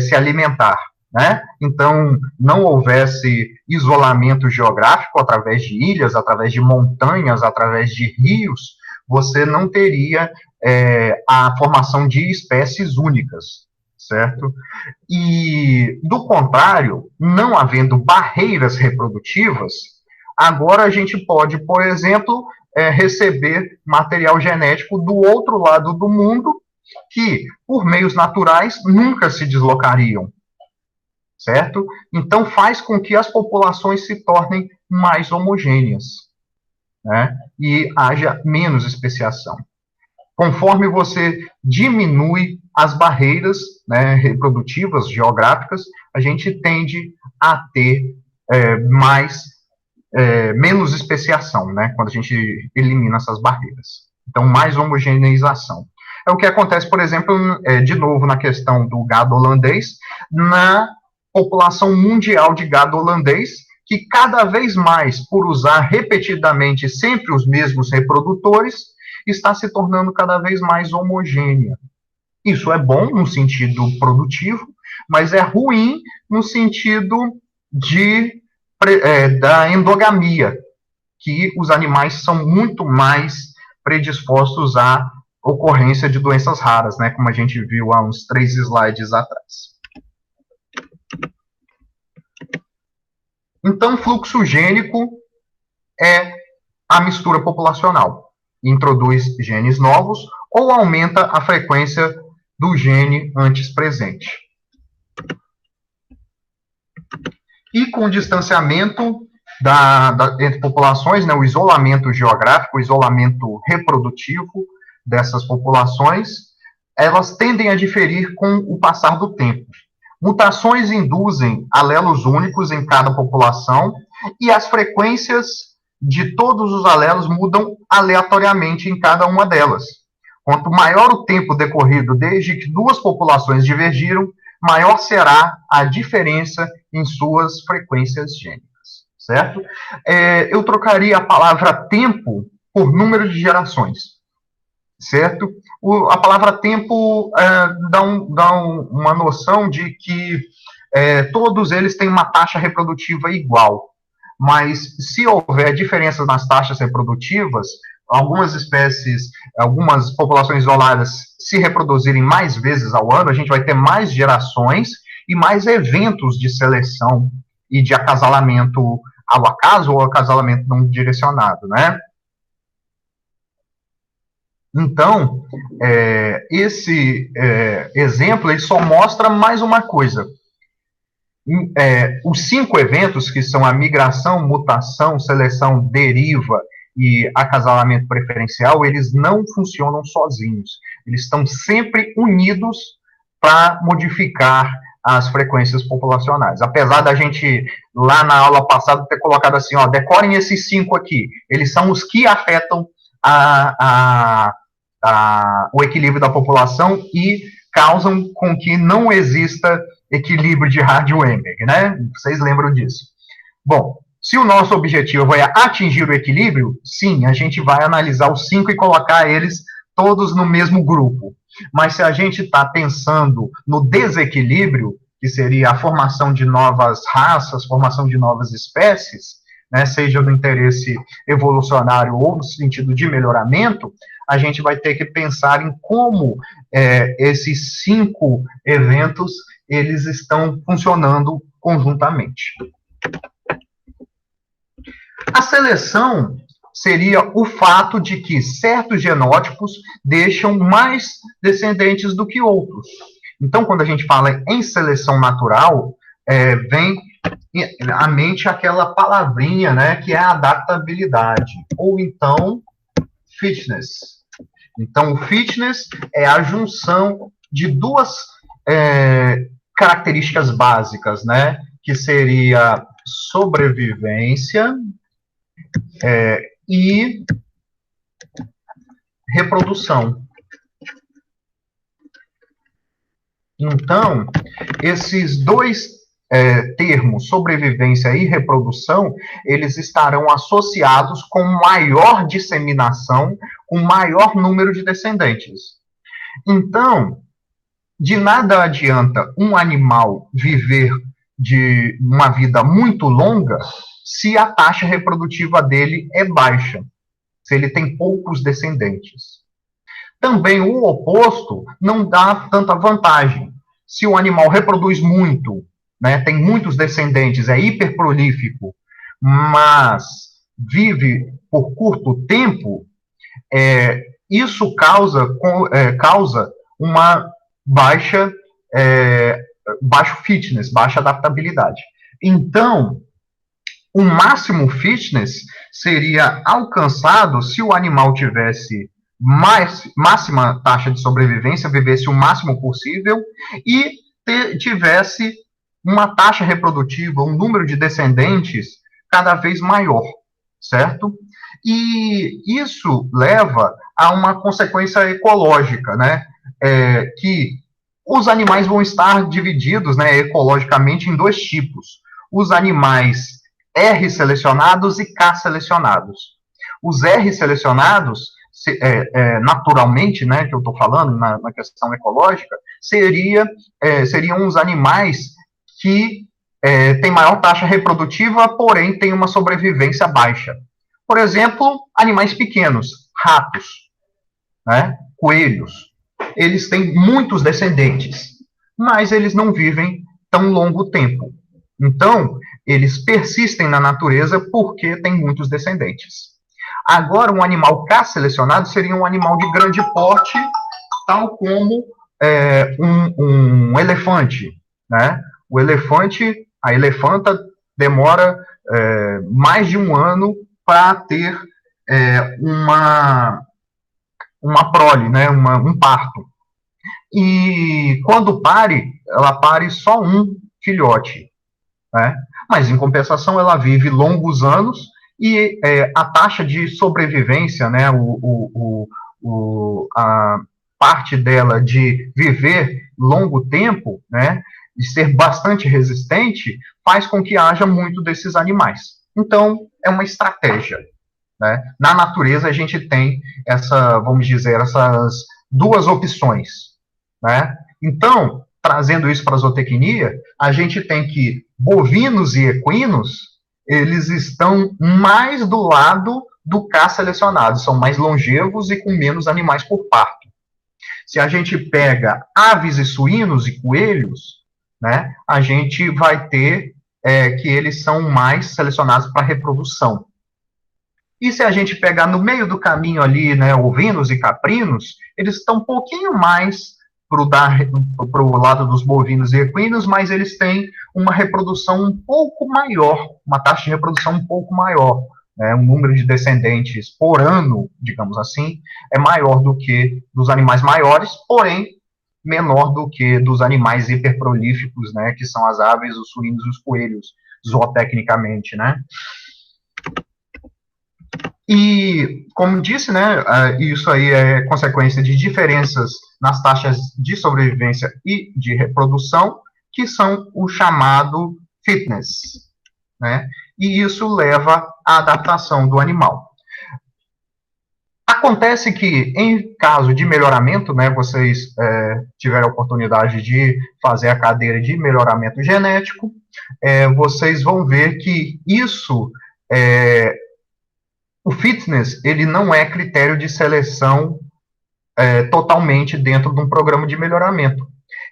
Speaker 1: se alimentar, né? Então, não houvesse isolamento geográfico através de ilhas, através de montanhas, através de rios, você não teria a formação de espécies únicas, certo? E, do contrário, não havendo barreiras reprodutivas, agora a gente pode, por exemplo, receber material genético do outro lado do mundo que, por meios naturais, nunca se deslocariam, certo? Então, faz com que as populações se tornem mais homogêneas, né? E haja menos especiação. Conforme você diminui as barreiras, né, reprodutivas, geográficas, a gente tende a ter menos especiação, né, quando a gente elimina essas barreiras. Então, mais homogeneização. É o que acontece, por exemplo, de novo na questão do gado holandês, na população mundial de gado holandês, que cada vez mais, por usar repetidamente sempre os mesmos reprodutores, está se tornando cada vez mais homogênea. Isso é bom no sentido produtivo, mas é ruim no sentido da endogamia, que os animais são muito mais predispostos a ocorrência de doenças raras, né, como a gente viu há uns 3 slides atrás. Então, fluxo gênico é a mistura populacional. Introduz genes novos ou aumenta a frequência do gene antes presente. E com o distanciamento entre populações, né, o isolamento geográfico, o isolamento reprodutivo dessas populações, elas tendem a diferir com o passar do tempo. Mutações induzem alelos únicos em cada população e as frequências de todos os alelos mudam aleatoriamente em cada uma delas. Quanto maior o tempo decorrido desde que duas populações divergiram, maior será a diferença em suas frequências gênicas, certo? Eu trocaria a palavra tempo por número de gerações, certo? A palavra tempo dá uma noção de que todos eles têm uma taxa reprodutiva igual, mas se houver diferenças nas taxas reprodutivas, algumas espécies, algumas populações isoladas se reproduzirem mais vezes ao ano, a gente vai ter mais gerações e mais eventos de seleção e de acasalamento ao acaso ou acasalamento não direcionado, né? Então, esse exemplo ele só mostra mais uma coisa. Os 5 eventos, que são a migração, mutação, seleção, deriva e acasalamento preferencial, eles não funcionam sozinhos. Eles estão sempre unidos para modificar as frequências populacionais. Apesar da gente, lá na aula passada, ter colocado assim, ó, decorem esses 5 aqui. Eles são os que afetam o equilíbrio da população e causam com que não exista equilíbrio de Hardy-Weinberg, né? Vocês lembram disso. Bom, se o nosso objetivo é atingir o equilíbrio, sim, a gente vai analisar os 5 e colocar eles todos no mesmo grupo. Mas se a gente está pensando no desequilíbrio, que seria a formação de novas raças, formação de novas espécies, né, seja no interesse evolucionário ou no sentido de melhoramento, a gente vai ter que pensar em como esses 5 eventos eles estão funcionando conjuntamente. A seleção seria o fato de que certos genótipos deixam mais descendentes do que outros. Então, quando a gente fala em seleção natural, vem à mente aquela palavrinha, né, que é a adaptabilidade, ou então fitness. Então, o fitness é a junção de 2 características básicas, né, que seria sobrevivência e reprodução. Então, esses 2 termos, sobrevivência e reprodução, eles estarão associados com maior disseminação, com maior número de descendentes. Então, de nada adianta um animal viver de uma vida muito longa se a taxa reprodutiva dele é baixa, se ele tem poucos descendentes. Também o oposto não dá tanta vantagem. Se o animal reproduz muito, né, tem muitos descendentes, é hiperprolífico, mas vive por curto tempo, isso causa uma baixo fitness, baixa adaptabilidade. Então, o máximo fitness seria alcançado se o animal tivesse máxima taxa de sobrevivência, vivesse o máximo possível e tivesse uma taxa reprodutiva, um número de descendentes cada vez maior, certo? E isso leva a uma consequência ecológica, né? Que os animais vão estar divididos, né, ecologicamente em 2 tipos. Os animais R selecionados e K selecionados. Os R selecionados, naturalmente, né, que eu estou falando na questão ecológica, seriam os animais que têm maior taxa reprodutiva, porém têm uma sobrevivência baixa. Por exemplo, animais pequenos, ratos. né? Coelhos. Eles têm muitos descendentes, mas eles não vivem tão longo tempo. Então, eles persistem na natureza porque têm muitos descendentes. Agora, um animal K-selecionado seria um animal de grande porte, tal como um elefante, né? O elefante, a elefanta demora mais de um ano para ter uma prole, né? Um parto. E quando ela pare só um filhote, né? Mas, em compensação, ela vive longos anos e a taxa de sobrevivência, né, a parte dela de viver longo tempo, né, de ser bastante resistente, faz com que haja muito desses animais. Então, é uma estratégia. Né? Na natureza, a gente tem vamos dizer, essas duas opções. Né? Então, trazendo isso para a zootecnia, a gente tem que bovinos e equinos, eles estão mais do lado do K selecionado, são mais longevos e com menos animais por parto. Se a gente pega aves e suínos e coelhos, né, a gente vai ter que eles são mais selecionados para reprodução. E se a gente pegar no meio do caminho ali, né, ovinos e caprinos, eles estão um pouquinho mais para o lado dos bovinos e equinos, mas eles têm uma reprodução um pouco maior, uma taxa de reprodução um pouco maior. Né, um número de descendentes por ano, digamos assim, é maior do que dos animais maiores, porém menor do que dos animais hiperprolíficos, né, que são as aves, os suínos e os coelhos, zootecnicamente, né. E, como disse, né, isso aí é consequência de diferenças nas taxas de sobrevivência e de reprodução, que são o chamado fitness, né, e isso leva à adaptação do animal. Acontece que, em caso de melhoramento, né, vocês tiveram a oportunidade de fazer a cadeira de melhoramento genético, vocês vão ver que isso o fitness, ele não é critério de seleção totalmente dentro de um programa de melhoramento.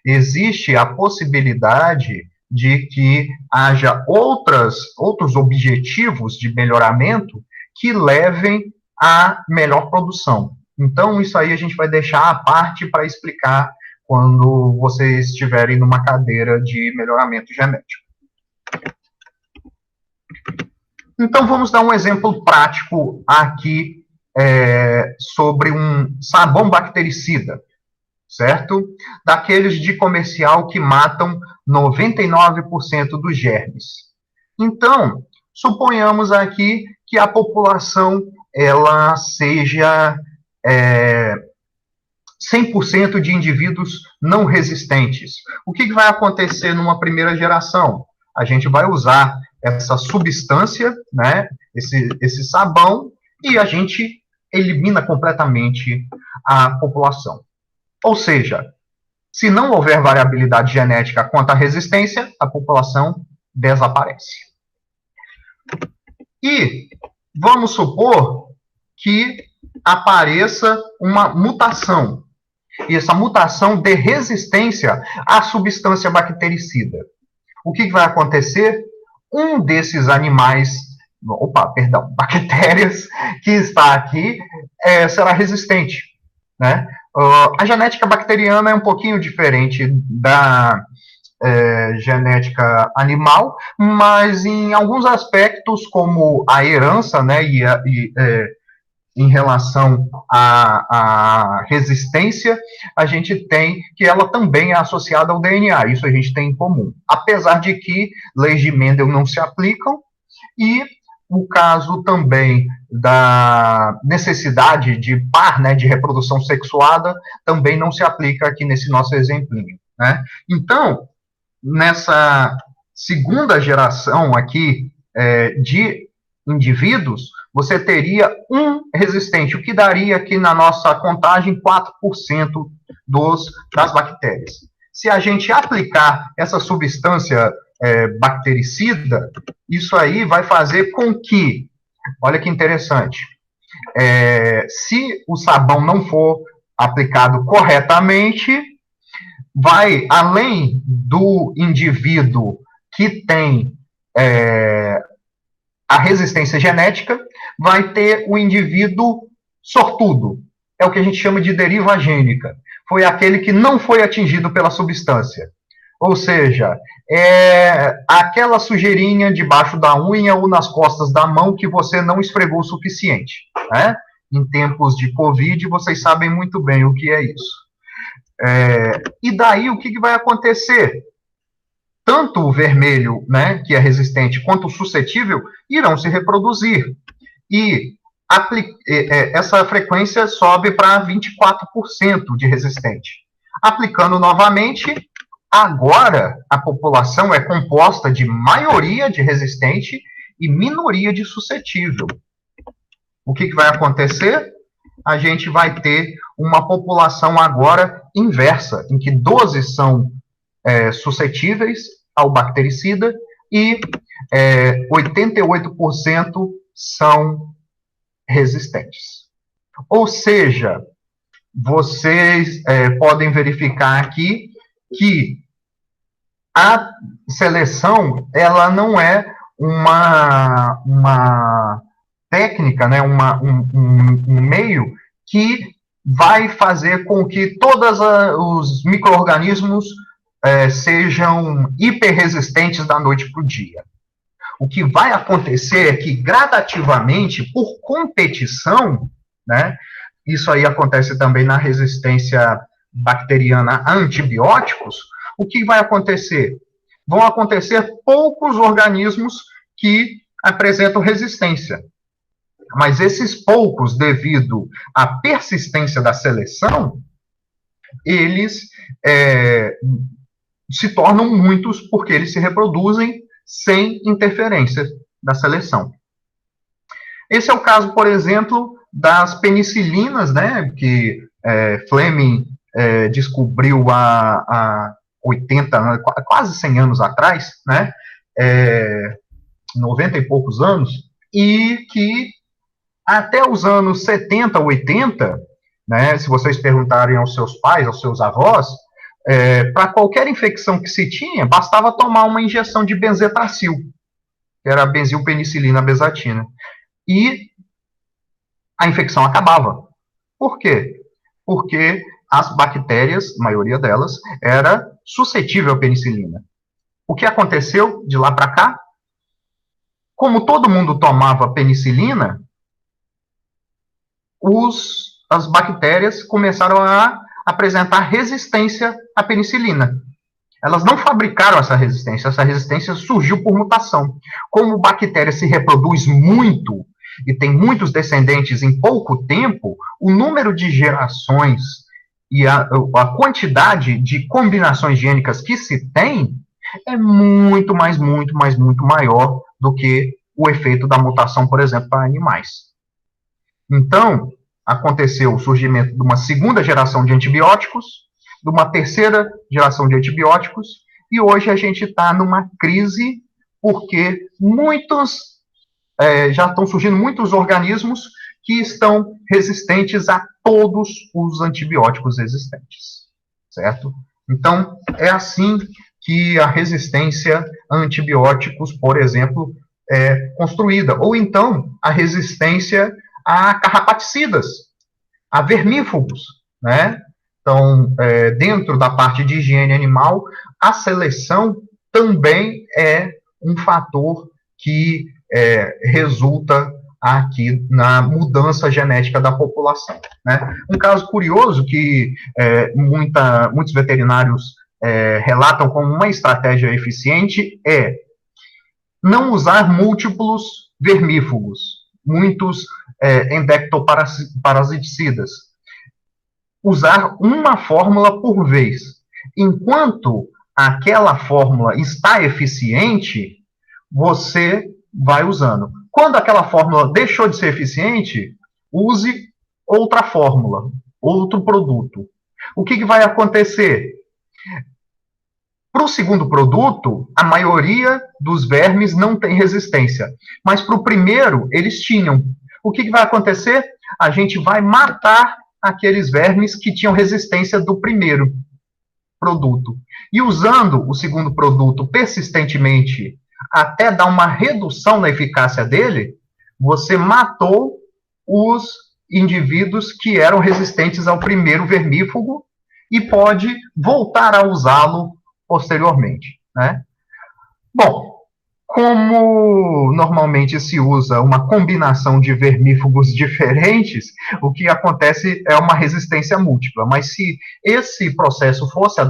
Speaker 1: Existe a possibilidade de que haja outros objetivos de melhoramento que levem a melhor produção. Então, isso aí a gente vai deixar à parte para explicar quando vocês estiverem numa cadeira de melhoramento genético. Então, vamos dar um exemplo prático aqui sobre um sabão bactericida, certo? Daqueles de comercial que matam 99% dos germes. Então, suponhamos aqui que a população ela seja 100% de indivíduos não resistentes. O que vai acontecer numa primeira geração? A gente vai usar essa substância, né, esse sabão, e a gente elimina completamente a população. Ou seja, se não houver variabilidade genética quanto à resistência, a população desaparece. E vamos supor que apareça uma mutação, e essa mutação dê resistência à substância bactericida. O que vai acontecer? Um desses bactérias que está aqui será resistente, né? A genética bacteriana é um pouquinho diferente da genética animal, mas em alguns aspectos, como a herança, né, em relação à resistência, a gente tem que ela também é associada ao DNA, isso a gente tem em comum. Apesar de que leis de Mendel não se aplicam, e o caso também da necessidade de par, né, de reprodução sexuada, também não se aplica aqui nesse nosso exemplinho, né? Então, nessa segunda geração aqui de indivíduos, você teria um resistente, o que daria aqui na nossa contagem 4% das bactérias. Se a gente aplicar essa substância bactericida, isso aí vai fazer com que, olha que interessante, Se o sabão não for aplicado corretamente, vai além do indivíduo que tem a resistência genética, vai ter o indivíduo sortudo. É o que a gente chama de deriva gênica. Foi aquele que não foi atingido pela substância. Ou seja, é aquela sujeirinha debaixo da unha ou nas costas da mão que você não esfregou o suficiente. Né? Em tempos de Covid, vocês sabem muito bem o que é isso. E daí, o que vai acontecer? Tanto o vermelho, né, que é resistente, quanto o suscetível, irão se reproduzir. E essa frequência sobe para 24% de resistente. Aplicando novamente, agora a população é composta de maioria de resistente e minoria de suscetível. O que vai acontecer? A gente vai ter uma população agora inversa, em que 12 são suscetíveis ao bactericida e 88% são resistentes. Ou seja, vocês podem verificar aqui que a seleção, ela não é uma técnica, né, um meio que vai fazer com que todos os micro-organismos sejam hiperresistentes da noite para o dia. O que vai acontecer é que, gradativamente, por competição, né, isso aí acontece também na resistência bacteriana a antibióticos, o que vai acontecer? Vão acontecer poucos organismos que apresentam resistência. Mas esses poucos, devido à persistência da seleção, eles se tornam muitos porque eles se reproduzem sem interferência da seleção. Esse é o caso, por exemplo, das penicilinas, né, que Fleming descobriu há 80, quase 100 anos atrás, né, 90 e poucos anos, e que até os anos 70, 80, né, se vocês perguntarem aos seus pais, aos seus avós, para qualquer infecção que se tinha, bastava tomar uma injeção de benzetacil, que era a benzilpenicilina bezatina, e a infecção acabava. Por quê? Porque as bactérias, a maioria delas, era suscetível à penicilina. O que aconteceu de lá para cá? Como todo mundo tomava penicilina, as bactérias começaram a apresentar resistência à penicilina. Elas não fabricaram essa resistência surgiu por mutação. Como bactéria se reproduz muito e tem muitos descendentes em pouco tempo, o número de gerações e a quantidade de combinações gênicas que se tem é muito maior do que o efeito da mutação, por exemplo, para animais. Então, aconteceu o surgimento de uma segunda geração de antibióticos, de uma terceira geração de antibióticos, e hoje a gente está numa crise porque já estão surgindo muitos organismos que estão resistentes a todos os antibióticos existentes, certo? Então, é assim que a resistência a antibióticos, por exemplo, é construída. Ou então, a resistência a carrapaticidas, a vermífugos, né? Então, dentro da parte de higiene animal, a seleção também é um fator que resulta aqui na mudança genética da população, né? Um caso curioso que muitos veterinários relatam como uma estratégia eficiente é não usar múltiplos vermífugos, muitos endectoparasiticidas. Usar uma fórmula por vez. Enquanto aquela fórmula está eficiente, você vai usando. Quando aquela fórmula deixou de ser eficiente, use outra fórmula, outro produto. O que vai acontecer? Para o segundo produto, a maioria dos vermes não tem resistência. Mas para o primeiro, eles tinham. o que vai acontecer? A gente vai matar aqueles vermes que tinham resistência do primeiro produto. E usando o segundo produto persistentemente até dar uma redução na eficácia dele, você matou os indivíduos que eram resistentes ao primeiro vermífugo e pode voltar a usá-lo posteriormente, né? Bom, como normalmente se usa uma combinação de vermífugos diferentes, o que acontece é uma resistência múltipla. Mas se esse processo fosse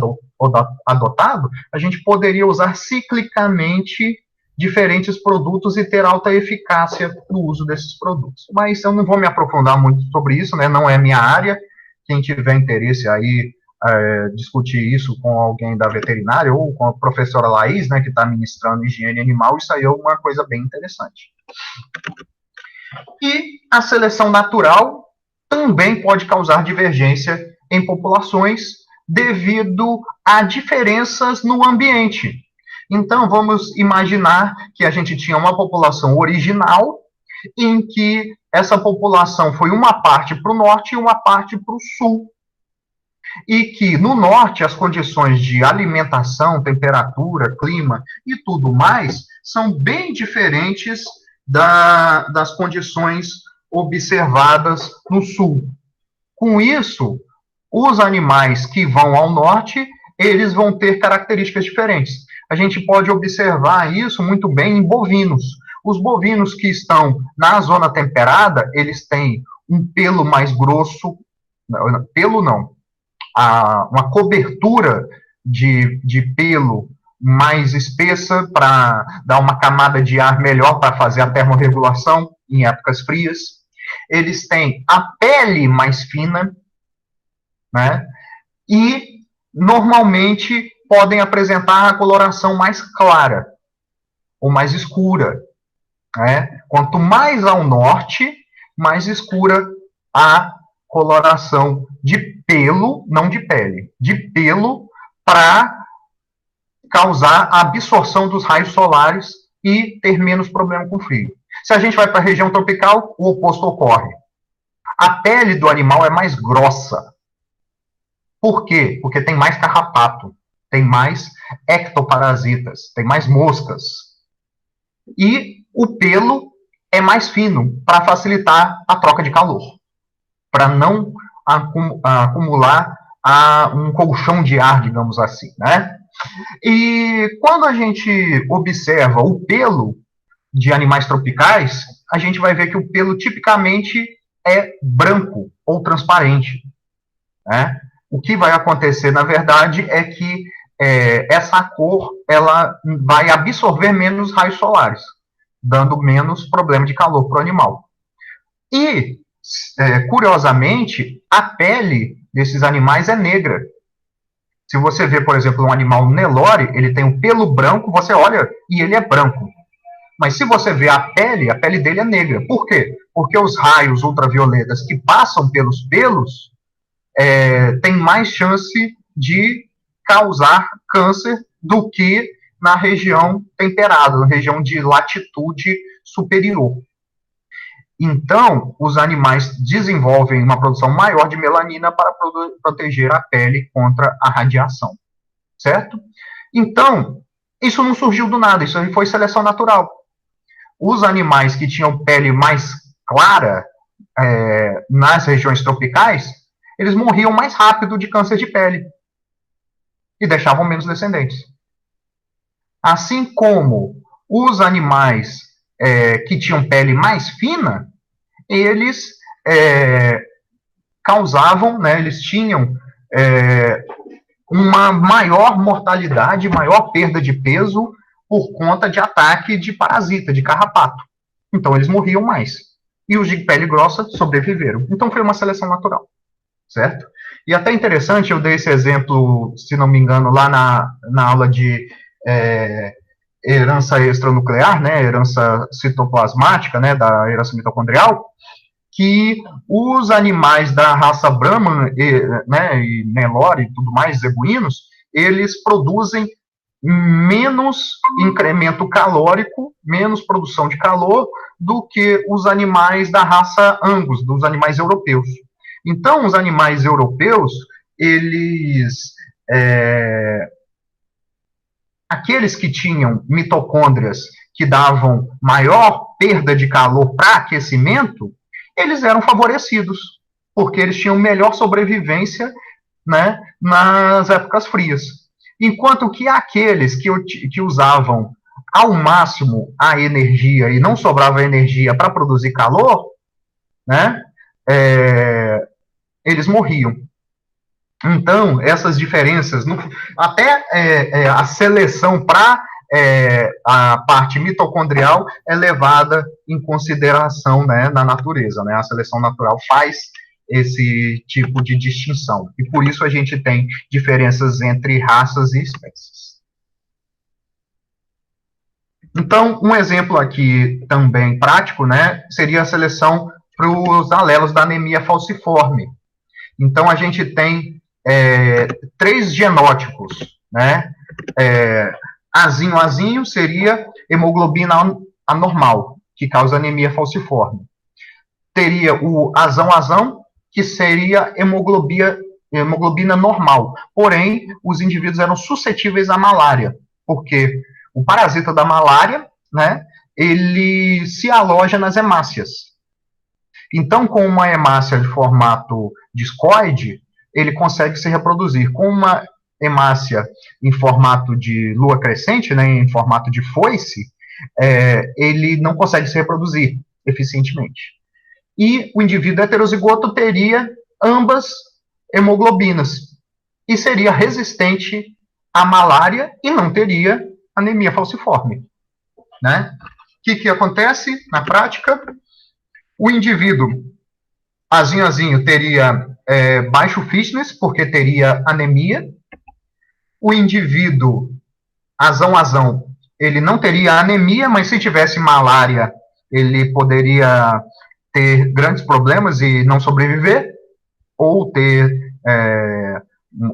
Speaker 1: adotado, a gente poderia usar ciclicamente diferentes produtos e ter alta eficácia no uso desses produtos. Mas eu não vou me aprofundar muito sobre isso, né? Não é minha área. Quem tiver interesse aí discutir isso com alguém da veterinária ou com a professora Laís, né, que está ministrando higiene animal, isso aí é uma coisa bem interessante. E a seleção natural também pode causar divergência em populações devido a diferenças no ambiente. Então, vamos imaginar que a gente tinha uma população original em que essa população foi uma parte para o norte e uma parte para o sul. E que no norte as condições de alimentação, temperatura, clima e tudo mais são bem diferentes das condições observadas no sul. Com isso, os animais que vão ao norte, eles vão ter características diferentes. A gente pode observar isso muito bem em bovinos. Os bovinos que estão na zona temperada, eles têm um pelo mais grosso, pelo não, uma cobertura de pelo mais espessa para dar uma camada de ar melhor para fazer a termorregulação em épocas frias. Eles têm a pele mais fina, né? E normalmente podem apresentar a coloração mais clara ou mais escura, né? Quanto mais ao norte, mais escura a coloração de pelo, não de pele, de pelo, para causar a absorção dos raios solares e ter menos problema com frio. Se a gente vai para a região tropical, o oposto ocorre. A pele do animal é mais grossa. Por quê? Porque tem mais carrapato, tem mais ectoparasitas, tem mais moscas. E o pelo é mais fino para facilitar a troca de calor, para não acumular um colchão de ar, digamos assim, né? E quando a gente observa o pelo de animais tropicais, a gente vai ver que o pelo tipicamente é branco ou transparente, né? O que vai acontecer, na verdade, é que essa cor ela vai absorver menos raios solares, dando menos problema de calor para o animal. E curiosamente, a pele desses animais é negra. Se você vê, por exemplo, um animal Nelore, ele tem um pelo branco, você olha e ele é branco. Mas se você vê a pele dele é negra. Por quê? Porque os raios ultravioletas que passam pelos pelos têm mais chance de causar câncer do que na região temperada, na região de latitude superior. Então, os animais desenvolvem uma produção maior de melanina para proteger a pele contra a radiação, certo? Então, isso não surgiu do nada, isso foi seleção natural. Os animais que tinham pele mais clara nas regiões tropicais, eles morriam mais rápido de câncer de pele e deixavam menos descendentes. Assim como os animais que tinham pele mais fina, eles causavam, né, eles tinham uma maior mortalidade, maior perda de peso por conta de ataque de parasita, de carrapato. Então, eles morriam mais. E os de pele grossa sobreviveram. Então, foi uma seleção natural, certo? E até interessante, eu dei esse exemplo, se não me engano, lá na aula de herança extranuclear, né, herança citoplasmática, né, da herança mitocondrial, que os animais da raça Brahman, né, e Nelore e tudo mais, zebuínos, eles produzem menos incremento calórico, menos produção de calor do que os animais da raça Angus, dos animais europeus. Então, os animais europeus, eles, aqueles que tinham mitocôndrias que davam maior perda de calor para aquecimento, eles eram favorecidos, porque eles tinham melhor sobrevivência, né, nas épocas frias. Enquanto que aqueles que usavam ao máximo a energia e não sobrava energia para produzir calor, né, eles morriam. Então, essas diferenças, até a seleção para a parte mitocondrial é levada em consideração, né, na natureza, né? A seleção natural faz esse tipo de distinção. E por isso a gente tem diferenças entre raças e espécies. Então, um exemplo aqui também prático, né, seria a seleção para os alelos da anemia falciforme. Então, a gente tem 3 genótipos, né? Azinho seria hemoglobina anormal, que causa anemia falciforme. Teria o azão, que seria hemoglobina normal. Porém, os indivíduos eram suscetíveis à malária, porque o parasita da malária, né, ele se aloja nas hemácias. Então, com uma hemácia de formato discoide, ele consegue se reproduzir. Com uma hemácia em formato de lua crescente, né, em formato de foice, ele não consegue se reproduzir eficientemente. E o indivíduo heterozigoto teria ambas hemoglobinas e seria resistente à malária e não teria anemia falciforme, né? O que acontece na prática? O indivíduo azinho teria baixo fitness, porque teria anemia. O indivíduo azão, ele não teria anemia, mas se tivesse malária, ele poderia ter grandes problemas e não sobreviver, ou ter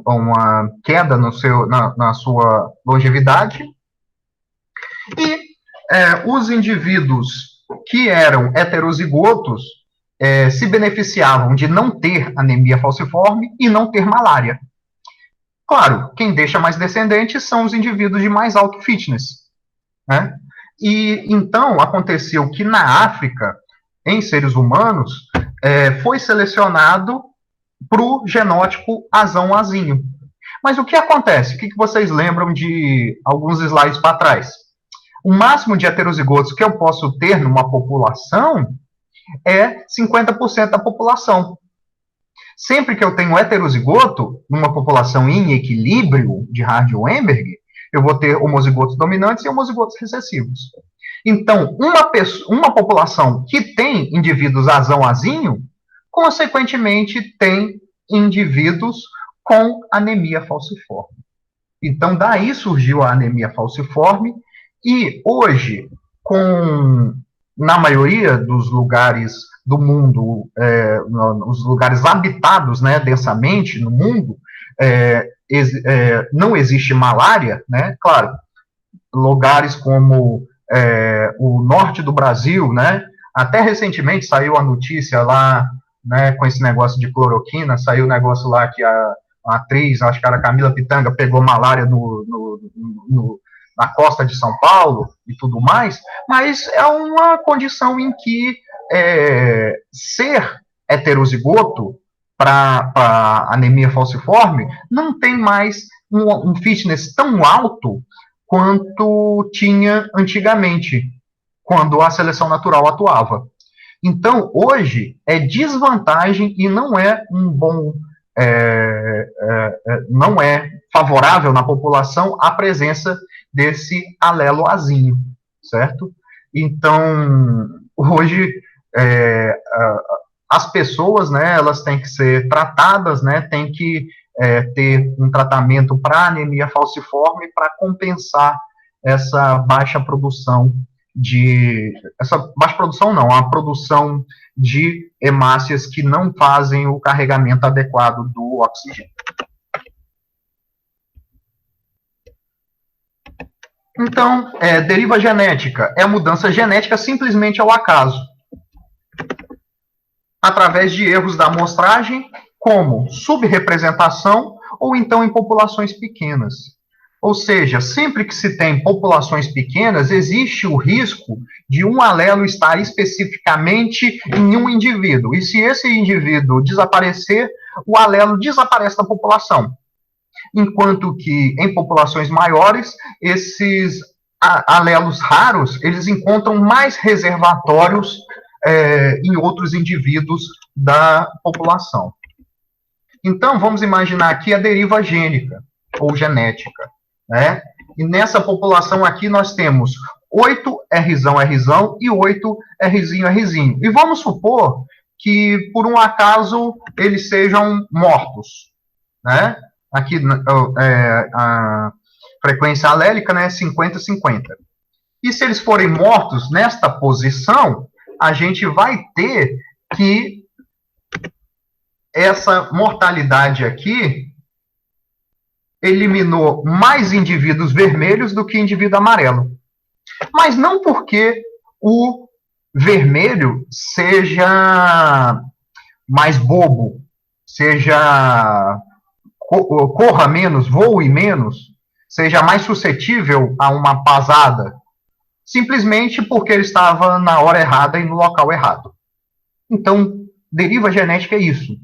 Speaker 1: uma queda na sua longevidade. E os indivíduos que eram heterozigotos se beneficiavam de não ter anemia falciforme e não ter malária. Claro, quem deixa mais descendentes são os indivíduos de mais alto fitness, né? E então aconteceu que na África, em seres humanos, foi selecionado para o genótipo azão-azinho. Mas o que acontece? O que vocês lembram de alguns slides para trás? O máximo de heterozigotos que eu posso ter numa população é 50% da população. Sempre que eu tenho heterozigoto, numa população em equilíbrio de Hardy-Weinberg, eu vou ter homozigotos dominantes e homozigotos recessivos. Então, uma população que tem indivíduos azão-azinho, consequentemente tem indivíduos com anemia falciforme. Então, daí surgiu a anemia falciforme, e hoje, na maioria dos lugares do mundo, nos lugares habitados, né, densamente no mundo, não existe malária, né? Claro, lugares como o norte do Brasil, né? Até recentemente saiu a notícia lá, né, com esse negócio de cloroquina, saiu o negócio lá que a atriz, acho que era Camila Pitanga, pegou malária na costa de São Paulo e tudo mais, mas é uma condição em que ser heterozigoto para anemia falciforme não tem mais um fitness tão alto quanto tinha antigamente, quando a seleção natural atuava. Então, hoje, é desvantagem e não é não é favorável na população a presença desse alelo azinho, certo? Então, hoje, as pessoas, né, elas têm que ser tratadas, né, tem que ter um tratamento para anemia falciforme para compensar essa baixa produção a produção de hemácias que não fazem o carregamento adequado do oxigênio. Então, deriva genética é a mudança genética simplesmente ao acaso, através de erros da amostragem, como subrepresentação ou então em populações pequenas. Ou seja, sempre que se tem populações pequenas, existe o risco de um alelo estar especificamente em um indivíduo. E se esse indivíduo desaparecer, o alelo desaparece da população. Enquanto que em populações maiores, esses alelos raros, eles encontram mais reservatórios em outros indivíduos da população. Então, vamos imaginar aqui a deriva gênica, ou genética, né? E nessa população aqui nós temos 8 Rzão, Rzão e 8 Rzinho, Rzinho. E vamos supor que, por um acaso, eles sejam mortos, né? Aqui, a frequência alélica, né, 50-50. E se eles forem mortos nesta posição, a gente vai ter que essa mortalidade aqui eliminou mais indivíduos vermelhos do que indivíduo amarelo. Mas não porque o vermelho seja mais bobo, corra menos, voe menos, seja mais suscetível a uma pasada, simplesmente porque ele estava na hora errada e no local errado. Então, deriva genética é isso.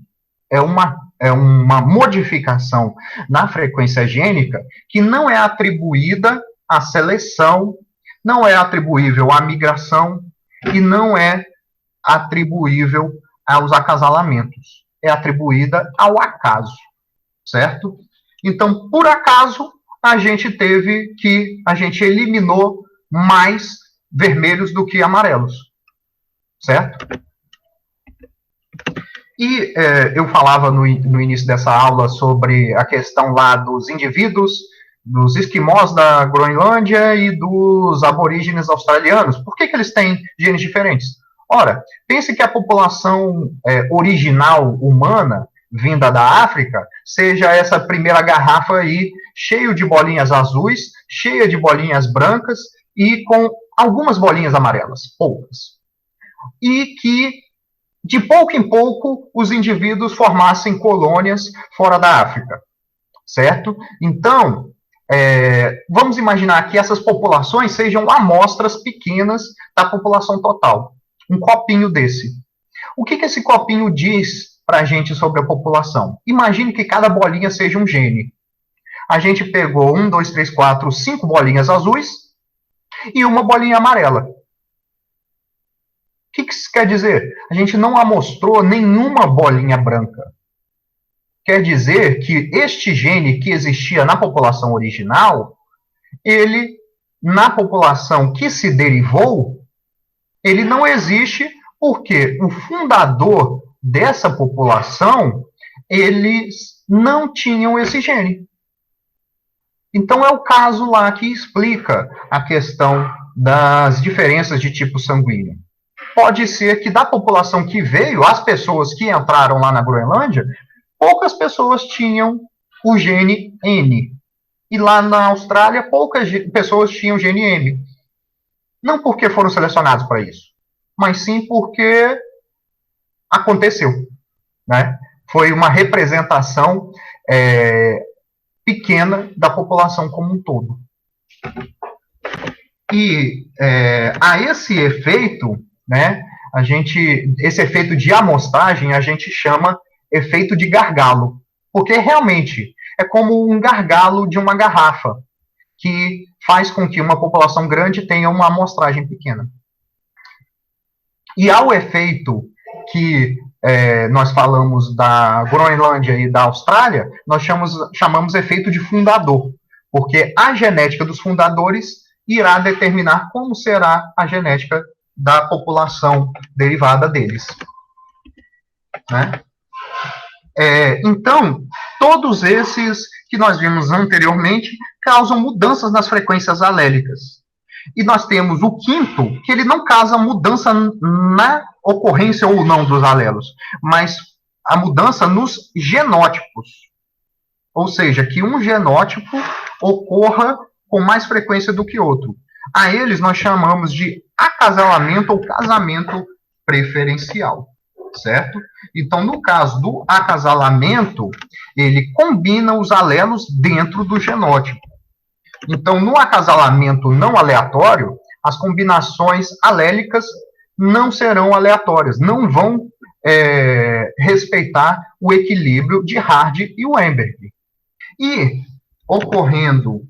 Speaker 1: É uma modificação na frequência gênica que não é atribuída à seleção, não é atribuível à migração e não é atribuível aos acasalamentos. É atribuída ao acaso, certo? Então, por acaso, a gente eliminou mais vermelhos do que amarelos, certo? E eu falava no início dessa aula sobre a questão lá dos indivíduos, dos esquimós da Groenlândia e dos aborígenes australianos. Por que eles têm genes diferentes? Ora, pense que a população original humana, vinda da África, seja essa primeira garrafa aí, cheia de bolinhas azuis, cheia de bolinhas brancas e com algumas bolinhas amarelas, poucas. E que de pouco em pouco, os indivíduos formassem colônias fora da África, certo? Então, vamos imaginar que essas populações sejam amostras pequenas da população total. Um copinho desse. O que esse copinho diz para a gente sobre a população? Imagine que cada bolinha seja um gene. A gente pegou 1, 2, 3, 4, 5 bolinhas azuis e uma bolinha amarela. O que isso quer dizer? A gente não amostrou nenhuma bolinha branca. Quer dizer que este gene que existia na população original, ele, na população que se derivou, ele não existe porque o fundador dessa população, eles não tinham esse gene. Então é o caso lá que explica a questão das diferenças de tipo sanguíneo. Pode ser que da população que veio, as pessoas que entraram lá na Groenlândia, poucas pessoas tinham o gene N. E lá na Austrália, poucas pessoas tinham o gene M. Não porque foram selecionados para isso, mas sim porque aconteceu, né? Foi uma representação pequena da população como um todo. E a esse efeito, né, esse efeito de amostragem a gente chama efeito de gargalo, porque realmente é como um gargalo de uma garrafa, que faz com que uma população grande tenha uma amostragem pequena. E ao efeito que nós falamos da Groenlândia e da Austrália, nós chamamos efeito de fundador, porque a genética dos fundadores irá determinar como será a genética da população derivada deles. Né? Então, todos esses que nós vimos anteriormente causam mudanças nas frequências alélicas. E nós temos o quinto, que ele não causa mudança na ocorrência ou não dos alelos, mas a mudança nos genótipos. Ou seja, que um genótipo ocorra com mais frequência do que outro. A eles nós chamamos de acasalamento ou casamento preferencial, certo? Então, no caso do acasalamento, ele combina os alelos dentro do genótipo. Então, no acasalamento não aleatório, as combinações alélicas não serão aleatórias, não vão respeitar o equilíbrio de Hardy e Weinberg. E ocorrendo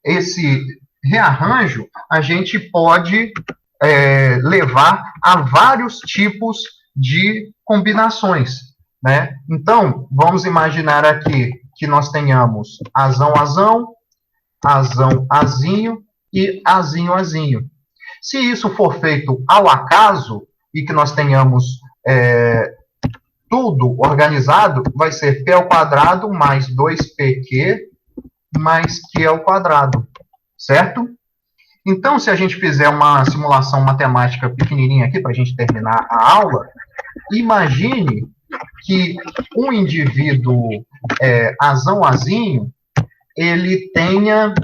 Speaker 1: esse rearranjo, a gente pode levar a vários tipos de combinações, né? Então, vamos imaginar aqui que nós tenhamos azão-azão, azão-azinho e azinho-azinho. Se isso for feito ao acaso e que nós tenhamos tudo organizado, vai ser P ao quadrado mais 2PQ mais Q ao quadrado, certo? Então, se a gente fizer uma simulação matemática pequenininha aqui, para a gente terminar a aula, imagine que um indivíduo azão-azinho, ele tenha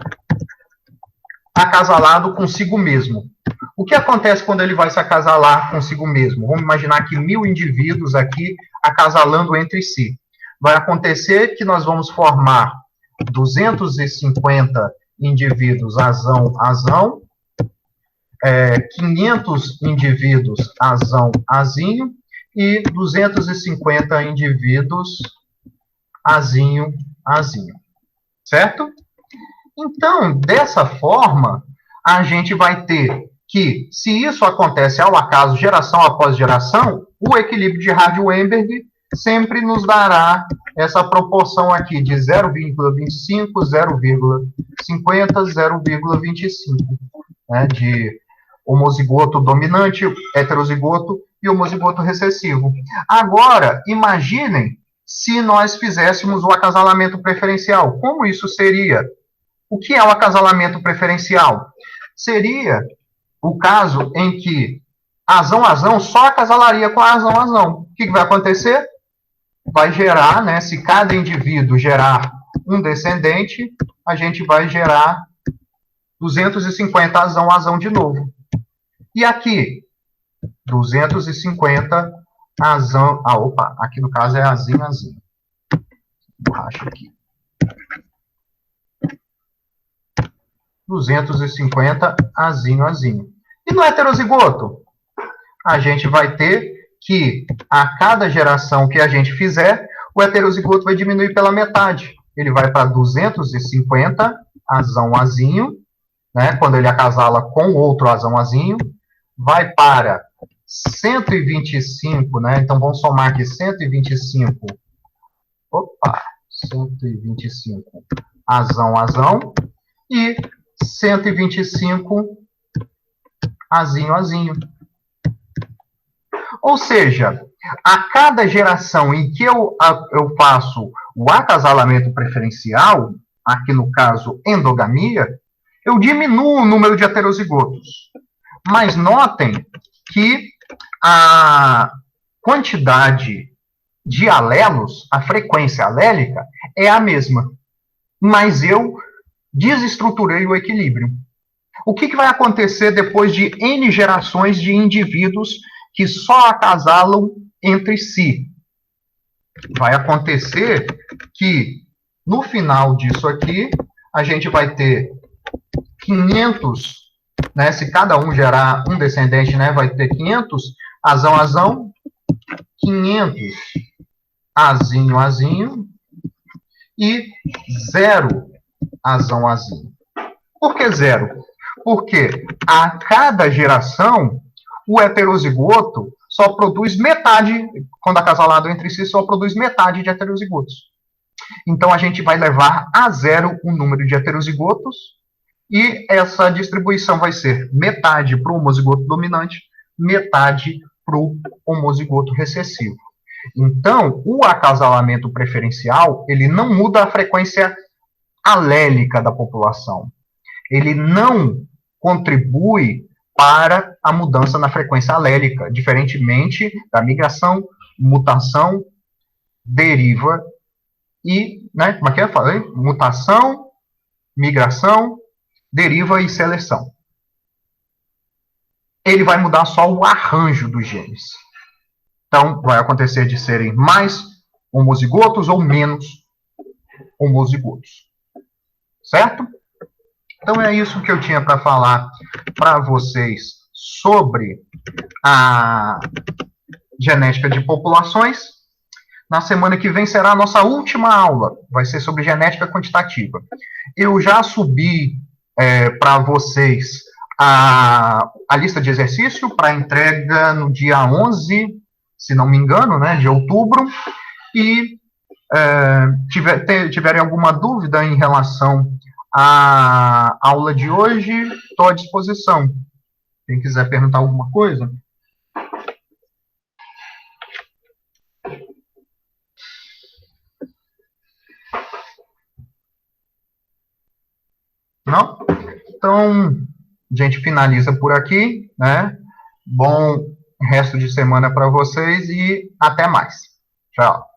Speaker 1: acasalado consigo mesmo. O que acontece quando ele vai se acasalar consigo mesmo? Vamos imaginar que 1000 indivíduos aqui acasalando entre si. Vai acontecer que nós vamos formar 250 indivíduos azão-azão, 500 indivíduos azão-azinho e 250 indivíduos azinho-azinho. Certo? Então, dessa forma, a gente vai ter que, se isso acontece ao acaso, geração após geração, o equilíbrio de Hardy-Weinberg sempre nos dará essa proporção aqui de 0,25, 0,50, 0,25, né, de homozigoto dominante, heterozigoto e homozigoto recessivo. Agora, imaginem se nós fizéssemos o acasalamento preferencial. Como isso seria? O que é o acasalamento preferencial? Seria o caso em que azão-azão só acasalaria com azão-azão. O que vai acontecer? Vai gerar, né, se cada indivíduo gerar um descendente, a gente vai gerar 250 azão-azão de novo. E aqui, 250 azão... aqui no caso é azinho-azinho. Borracha aqui. 250 azinho-azinho. E no heterozigoto? A gente vai ter que, a cada geração que a gente fizer, o heterozigoto vai diminuir pela metade. Ele vai para 250 azão-azinho, né, quando ele acasala com outro azão-azinho, vai para 125, né, então vamos somar aqui 125, 125 azão-azão, e 125 azinho-azinho. Ou seja, a cada geração em que eu faço o acasalamento preferencial, aqui no caso endogamia, eu diminuo o número de heterozigotos. Mas notem que a quantidade de alelos, a frequência alélica, é a mesma. Mas eu desestruturei o equilíbrio. O que vai acontecer depois de N gerações de indivíduos que só acasalam entre si? Vai acontecer que, no final disso aqui, a gente vai ter 500, né, se cada um gerar um descendente, né, vai ter 500 azão-azão, 500 azinho-azinho e 0 azão-azinho. Por que 0? Porque a cada geração, o heterozigoto só produz metade, quando acasalado entre si, só produz metade de heterozigotos. Então, a gente vai levar a 0 o número de heterozigotos, e essa distribuição vai ser metade para o homozigoto dominante, metade para o homozigoto recessivo. Então, o acasalamento preferencial, ele não muda a frequência alélica da população. Ele não contribui para a mudança na frequência alélica, diferentemente da migração, mutação, deriva e, né, como é que eu falei? Mutação, migração, deriva e seleção. Ele vai mudar só o arranjo dos genes. Então, vai acontecer de serem mais homozigotos ou menos homozigotos. Certo? Então, é isso que eu tinha para falar para vocês sobre a genética de populações. Na semana que vem será a nossa última aula, vai ser sobre genética quantitativa. Eu já subi para vocês a lista de exercício para entrega no dia 11, se não me engano, né, de outubro, e tiverem alguma dúvida em relação à aula de hoje, estou à disposição. Quem quiser perguntar alguma coisa. Não? Então, a gente finaliza por aqui, né? Bom resto de semana para vocês e até mais. Tchau.